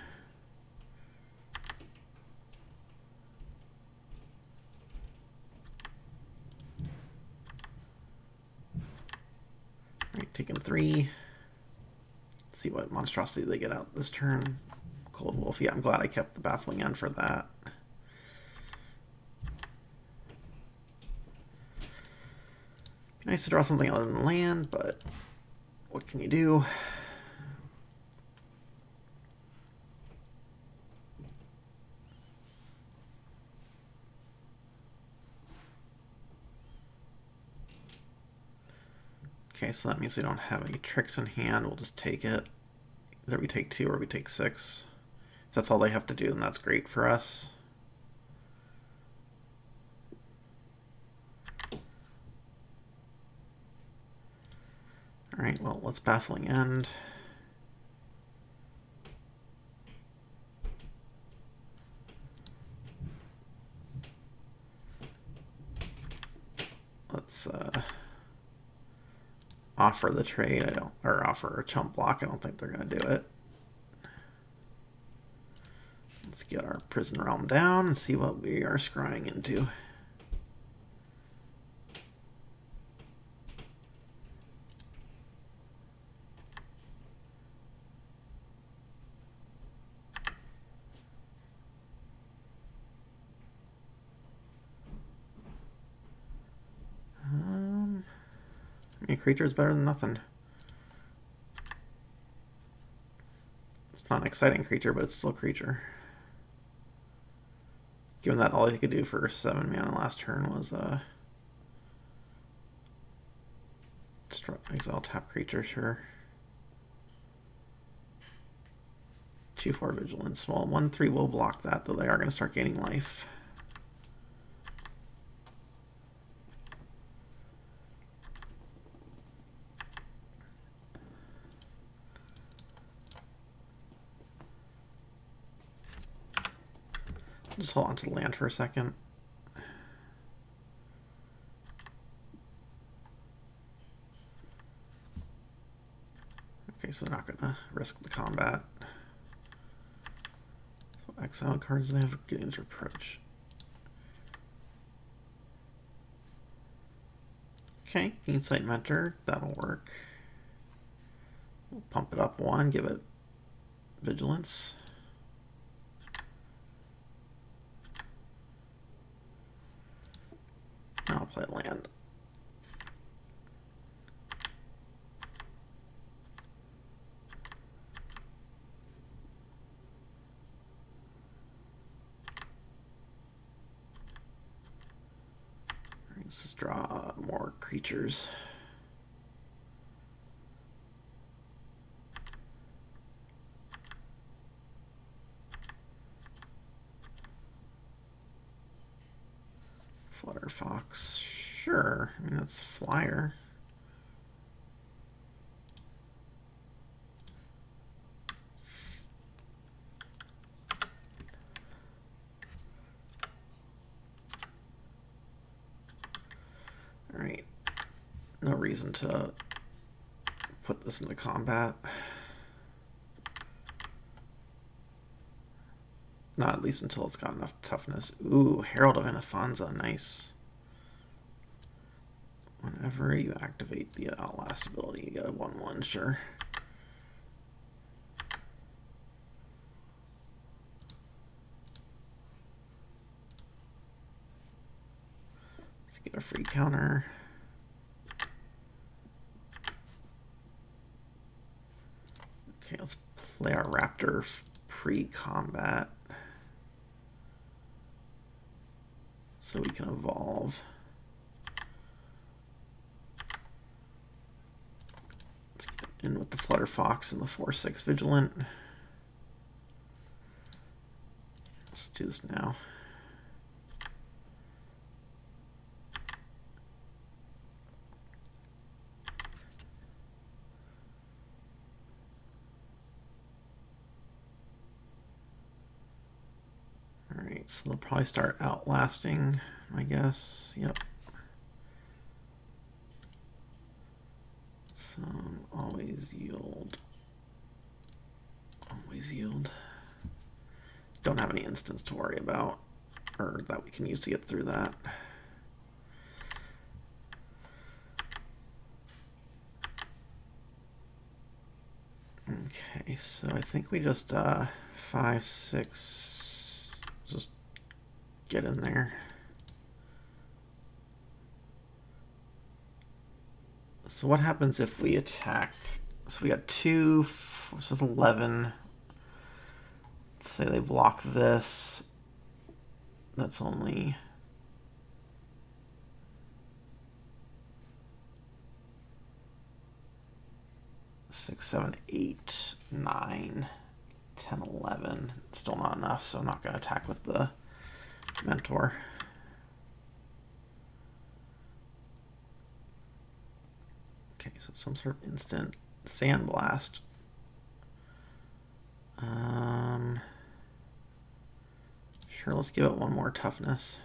Alright, taking 3. Let's see what monstrosity they get out this turn. Cold Wolf. Yeah, I'm glad I kept the Baffling End for that. Nice to draw something other than land, but what can you do? Okay, so that means they don't have any tricks in hand. We'll just take it. Either we take 2 or we take 6. If that's all they have to do, then that's great for us. Alright, well, let's Baffling End. offer the trade. Or offer a chump block. I don't think they're gonna do it. Let's get our prison realm down and see what we are scrying into. I mean, creature is better than nothing. It's not an exciting creature, but it's still a creature. Given that all he could do for 7 mana last turn was exile tap creature, sure. 2/4 vigilance. Well, 1/3 will block that, though they are going to start gaining life. Just hold on to the land for a second. Okay, so they're not going to risk the combat. So exile cards, they have good approach. Okay, Insight Mentor, that'll work. We'll pump it up 1, give it vigilance. I'll play land. Let's just draw more creatures. Flutter Fox, sure. I mean, that's flyer. All right. No reason to put this into combat. Not at least until it's got enough toughness. Ooh, Herald of Anafonsa, nice. Whenever you activate the Outlast ability, you get a 1/1, sure. Let's get a free counter. Okay, let's play our Raptor pre-combat. So we can evolve. Let's get in with the Flutter Fox and the 4/6 Vigilant. Let's do this now. Alright, so they'll probably start outlasting, I guess. Yep. Some always yield. Always yield. Don't have any instants to worry about, or that we can use to get through that. Okay, so I think we just 5, 6, just get in there. So what happens if we attack? So we got 2, 4, so 11. Let's say they block this. That's only 6, 7, 8, 9, 10, 11. Still not enough, so I'm not going to attack with the Mentor. Okay, so some sort of instant Sandblast. Sure, let's give it 1 more toughness.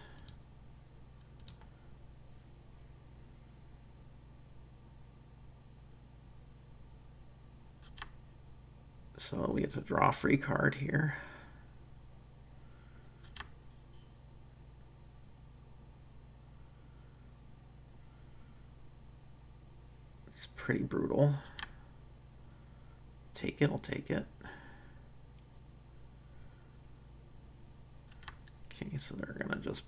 So we get to draw a free card here. It's pretty brutal. Take it, I'll take it. Okay, so they're gonna just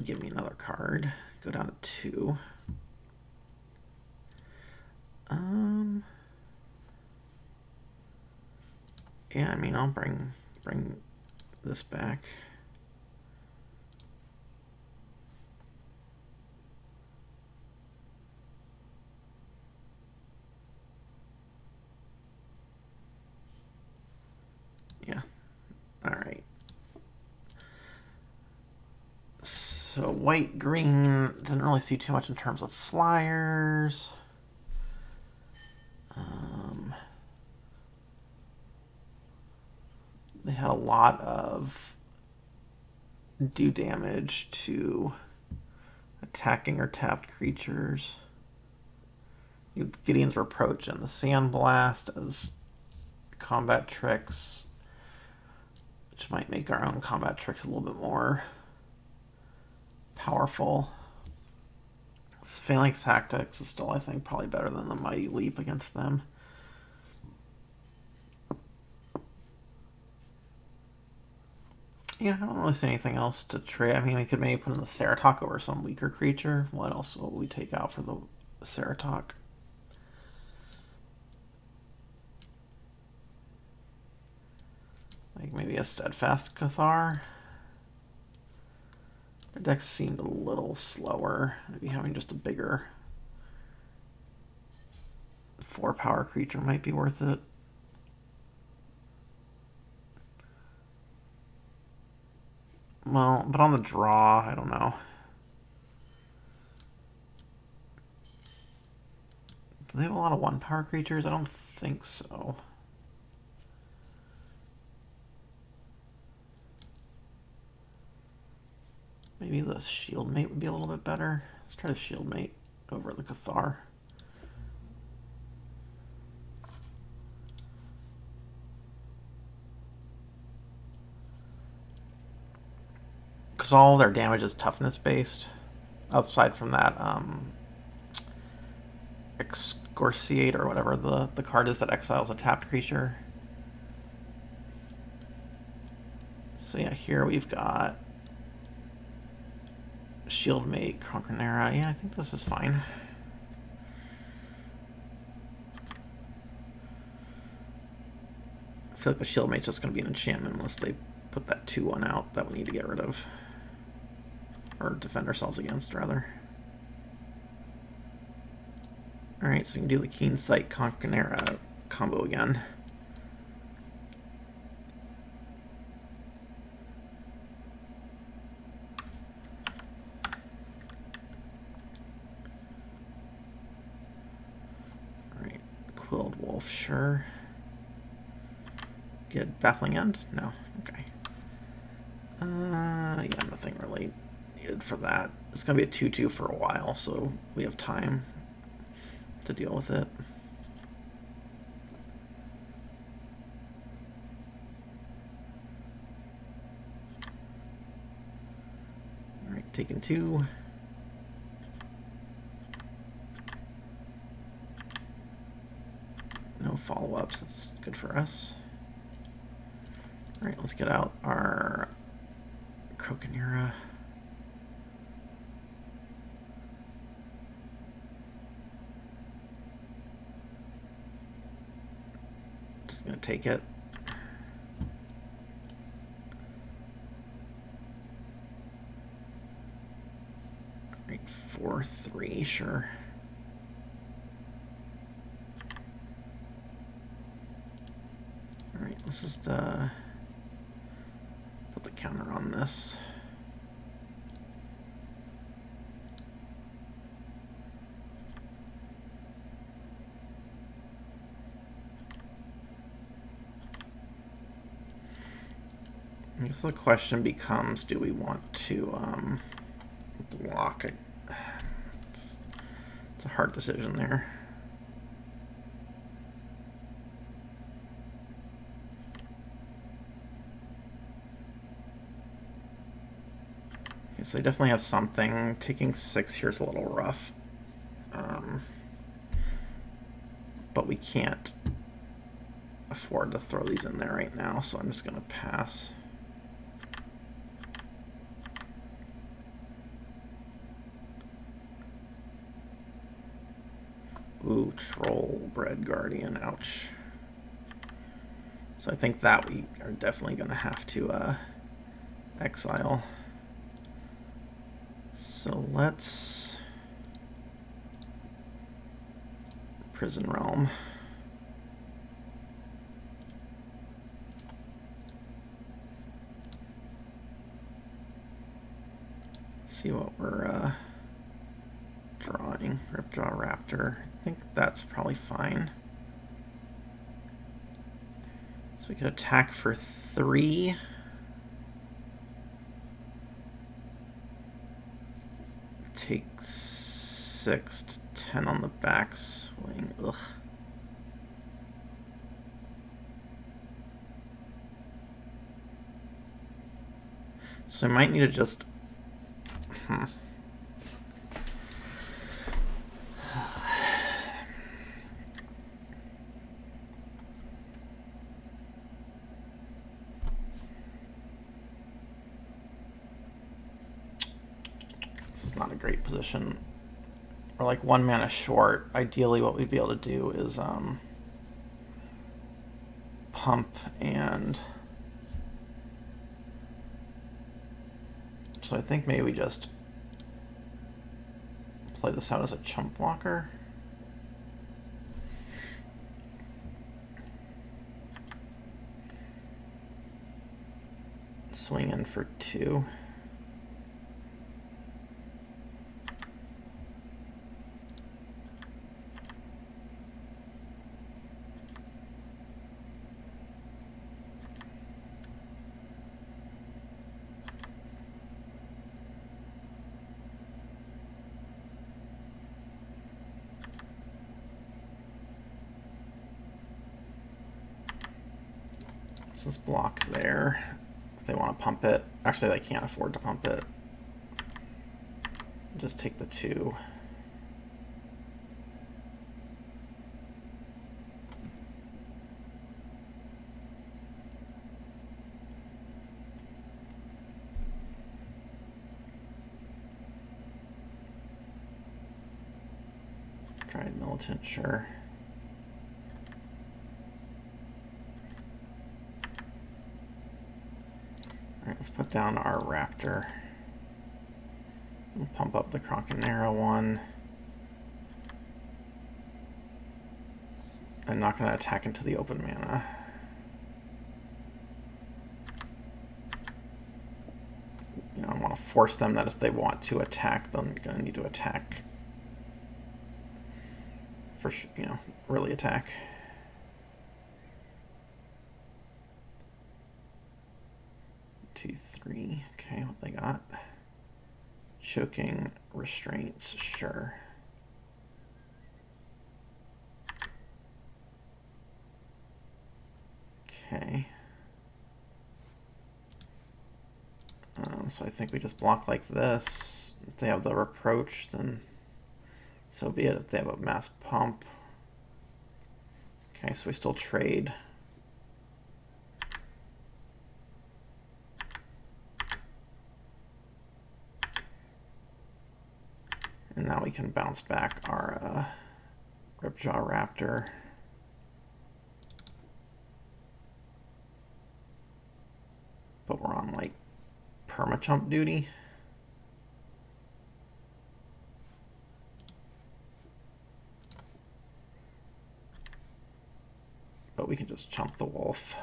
give me another card. Go down to 2. Yeah, I mean, I'll bring this back. Yeah. All right. So white, green, didn't really see too much in terms of flyers. They had a lot of do damage to attacking or tapped creatures. Gideon's Reproach and the Sandblast as combat tricks, which might make our own combat tricks a little bit more powerful. Phalanx Tactics is still, I think, probably better than the Mighty Leap against them. Yeah, I don't really see anything else to trade. I mean, we could maybe put in the Ceratok over some weaker creature. What else will we take out for the Ceratok? Like maybe a Steadfast Cathar. Their deck seemed a little slower. Maybe having just a bigger 4-power creature might be worth it. Well, but on the draw, I don't know. Do they have a lot of 1-power creatures? I don't think so. Maybe the Shield Mate would be a little bit better. Let's try the Shield Mate over the Cathar. Because all their damage is toughness based. Aside from that, Excoriate or whatever the card is that exiles a tapped creature. So yeah, here we've got Shield Mate, Conquernera. Yeah, I think this is fine. I feel like the Shield Mate's just going to be an enchantment unless they put that 2-1 out that we need to get rid of. Or defend ourselves against, rather. Alright, so we can do the Keen Sight Conquernera combo again. Alright, Quilled Wolf, sure. Get Baffling End? No. Okay. Yeah, nothing really needed for that. It's going to be a 2-2 for a while, so we have time to deal with it. Alright, taking 2. No follow-ups, that's good for us. Alright, let's get out our Croconera. Just gonna take it. Alright, 4-3, sure. Alright, let's just put the counter on this. I guess the question becomes, do we want to block it? It's a hard decision there. So they definitely have something. Taking 6 here is a little rough. But we can't afford to throw these in there right now, so I'm just going to pass. Ooh, Troll Bred Guardian, ouch. So I think that we are definitely going to have to exile. So let's Prison Realm. See what we're drawing. Ripjaw Raptor. I think that's probably fine. So we could attack for 3. Take 6 to 10 on the back swing. Ugh. So I might need to just... This is not a great position. We're like 1 mana short. Ideally what we'd be able to do is pump and... So I think maybe we just play this out as a chump blocker. Swing in for 2. Let's just block there. If they want to pump it. Actually, they can't afford to pump it. Just take the 2. Tried Militant, sure. Alright, let's put down our Raptor. We'll pump up the Croconera one. I'm not going to attack into the open mana. You know, I want to force them that if they want to attack, they're going to need to attack. For, you know, really attack. Two, 3. Okay, what they got? Choking, restraints, sure. Okay. So I think we just block like this. If they have the Reproach, then so be it. If they have a Mass Pump. Okay, so we still trade. And now we can bounce back our Ripjaw Raptor. But we're on like permachump duty. But we can just chump the wolf.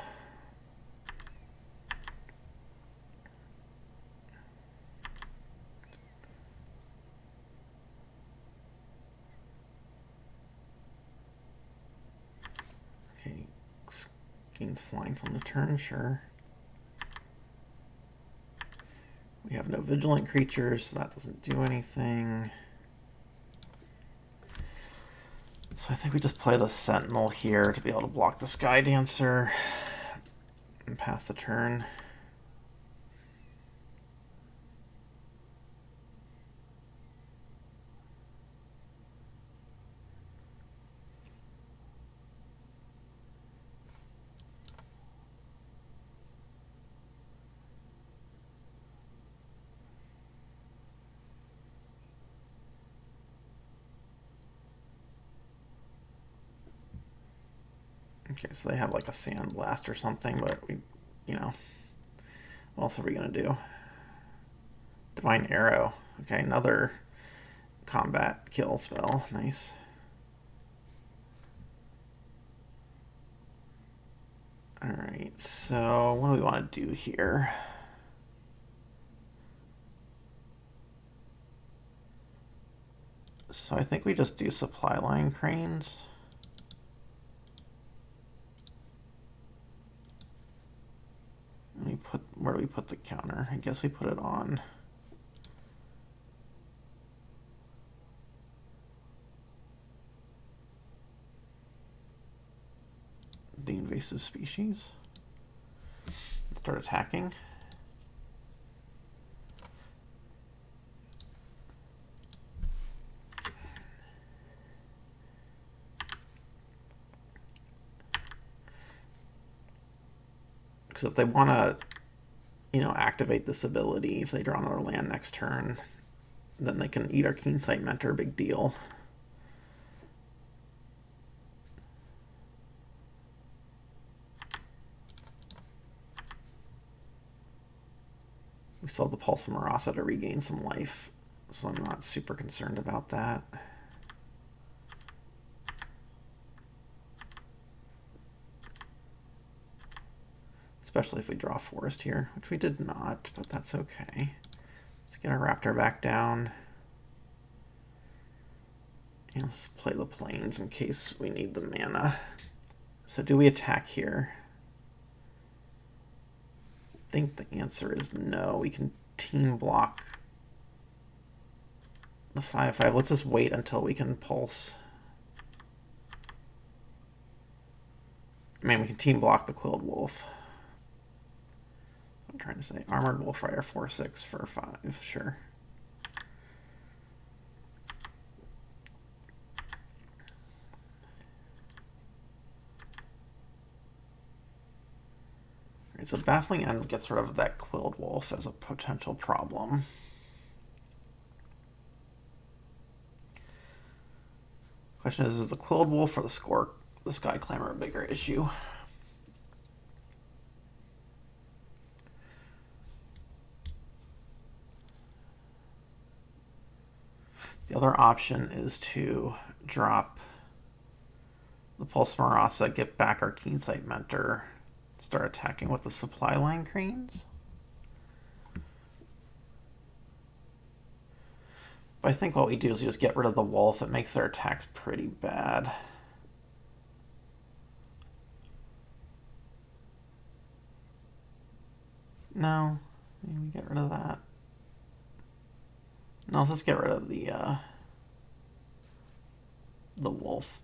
Okay, gains flying on the turn, sure. We have no vigilant creatures, so that doesn't do anything. So I think we just play the Sentinel here to be able to block the Sky Dancer and pass the turn. Okay, so they have like a sand blast or something, but we, you know, what else are we gonna do? Divine Arrow. Okay, another combat kill spell. Nice. Alright, so what do we want to do here? So I think we just do supply line cranes. Where do we put the counter? I guess we put it on. The invasive species. Start attacking. Because if they want to, you know, activate this ability, if they draw another land next turn, then they can eat our Keensight Mentor, big deal. We still have the Pulse of Marasa to regain some life, so I'm not super concerned about that. Especially if we draw Forest here, which we did not, but that's okay. Let's get our Raptor back down. And let's play the Plains in case we need the mana. So do we attack here? I think the answer is no. We can team block the 5/5. Let's just wait until we can pulse. I mean, we can team block the Quilled Wolf. I'm trying to say Armored Wolf Rider 4/6 for 5, sure. Alright, so Baffling End gets rid of that Quilled Wolf as a potential problem. Question is the Quilled Wolf or the Sky Clamor a bigger issue? The other option is to drop the Pulse Marasa, get back our Keensight Mentor, start attacking with the supply line cranes. But I think what we do is we just get rid of the wolf. It makes their attacks pretty bad. No, maybe get rid of that. No, let's just get rid of the wolf.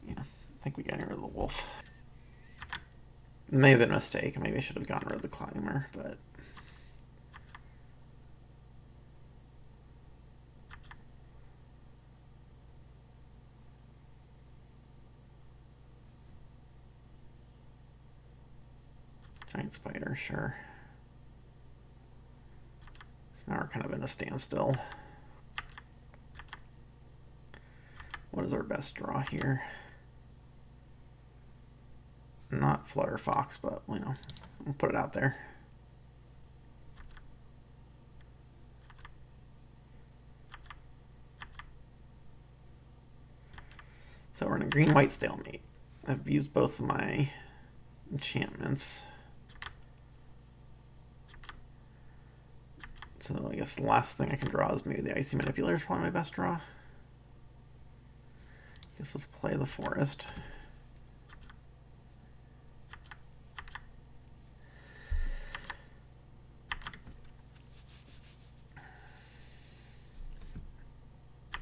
Yeah, I think we got rid of the wolf. It may have been a mistake. Maybe I should have gotten rid of the climber, but Giant Spider, sure. So now we're kind of in a standstill. What is our best draw here? Not Flutter Fox, but, you know, we'll put it out there. So we're in a green-white stalemate. I've used both of my enchantments. So I guess the last thing I can draw is maybe the Icy Manipulator is probably my best draw. Guess let's play the Forest.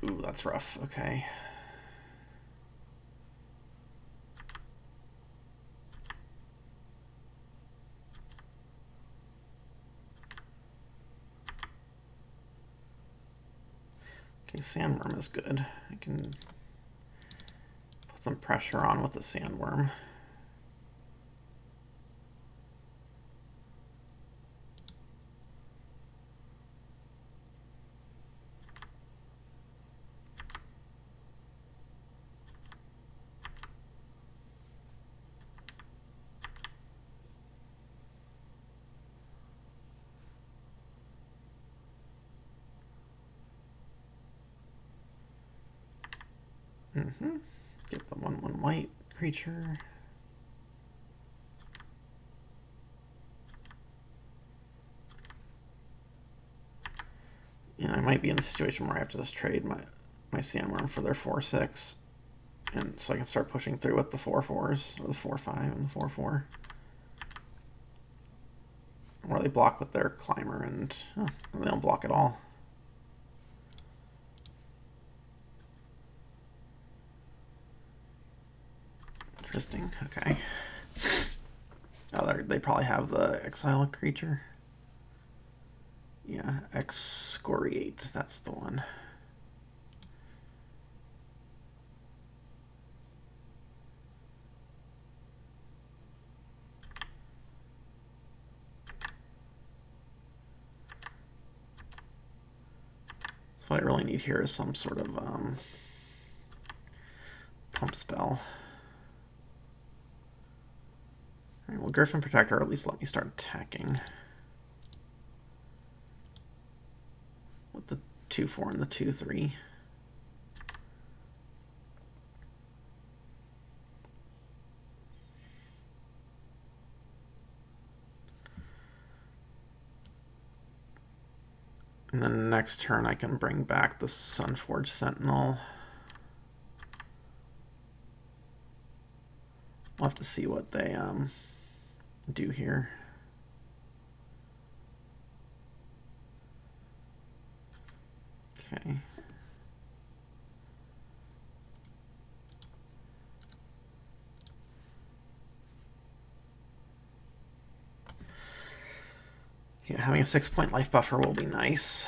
Ooh, that's rough. Okay. Okay, Sandworm is good. I can put some pressure on with the Sandworm. Get the 1/1 white creature. Yeah, I might be in a situation where I have to just trade my Sandworm for their 4/6. And so I can start pushing through with the 4/4s, or the 4/5 and the 4/4. Or they block with their Climber and they don't block at all. Interesting. Okay. Oh, they probably have the exile creature. Yeah, excoriate. That's the one. So what I really need here is some sort of pump spell. All right, well, Griffin Protector, or at least let me start attacking. With the 2/4 and the 2/3. And then next turn I can bring back the Sunforged Sentinel. We'll have to see what they do here. Okay. Yeah, having a 6-point life buffer will be nice.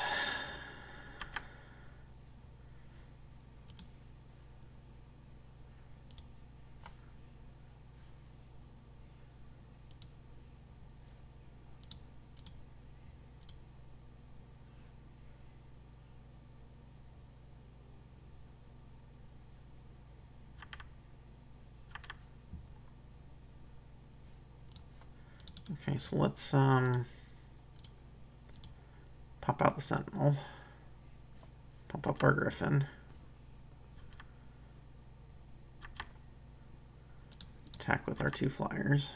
Okay, so let's pop out the Sentinel. Pop up our Griffin. Attack with our 2 flyers.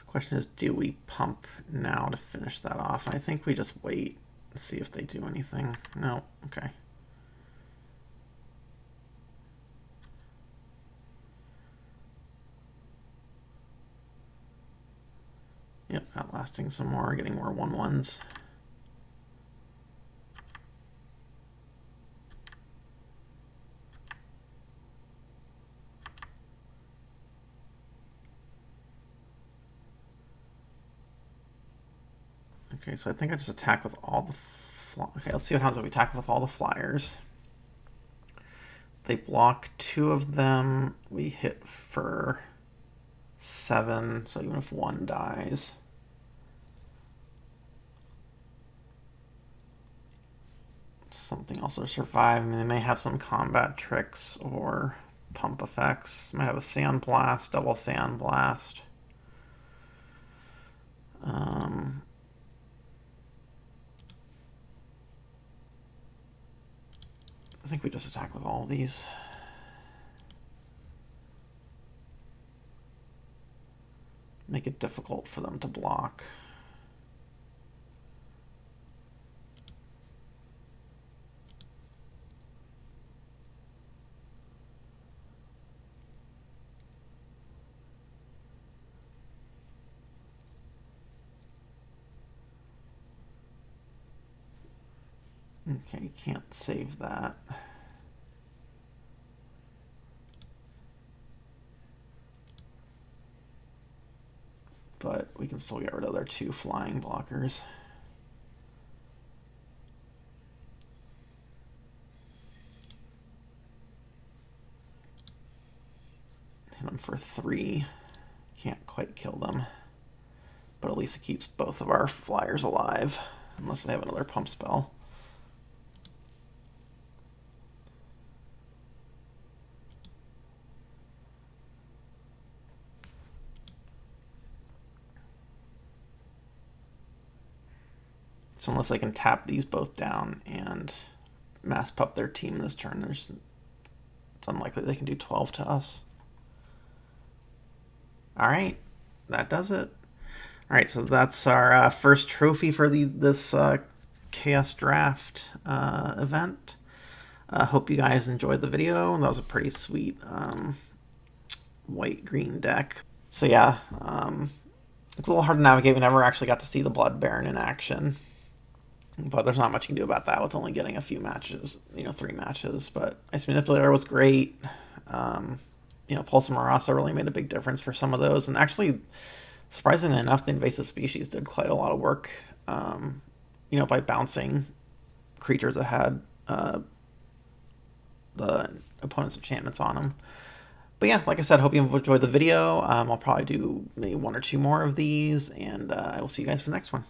Question is, do we pump now to finish that off? I think we just wait and see if they do anything. No, okay. Yep, outlasting some more, getting more 1/1s. Okay, so I think I just attack with all the okay, let's see what happens if we attack with all the flyers. They block 2 of them. We hit for 7, so even if 1 dies. Something else to survive. I mean, they may have some combat tricks or pump effects. Might have a Sand Blast, double Sand Blast. I think we just attack with all of these. Make it difficult for them to block. Okay, can't save that. But we can still get rid of their 2 flying blockers. Hit them for 3. Can't quite kill them. But at least it keeps both of our flyers alive. unless they have another pump spell. So unless they can tap these both down and mass pup their team this turn, it's unlikely they can do 12 to us. All right, that does it. All right, so that's our first trophy for this Chaos Draft event. Hope you guys enjoyed the video. That was a pretty sweet white-green deck. So yeah, it's a little hard to navigate. We never actually got to see the Blood Baron in action. But there's not much you can do about that with only getting a few matches, 3 matches. But Ice Manipulator was great. Pulse of Marasa really made a big difference for some of those. And actually, surprisingly enough, the Invasive Species did quite a lot of work, by bouncing creatures that had the opponent's enchantments on them. But yeah, like I said, hope you enjoyed the video. I'll probably do maybe 1 or 2 more of these, and I will see you guys for the next one.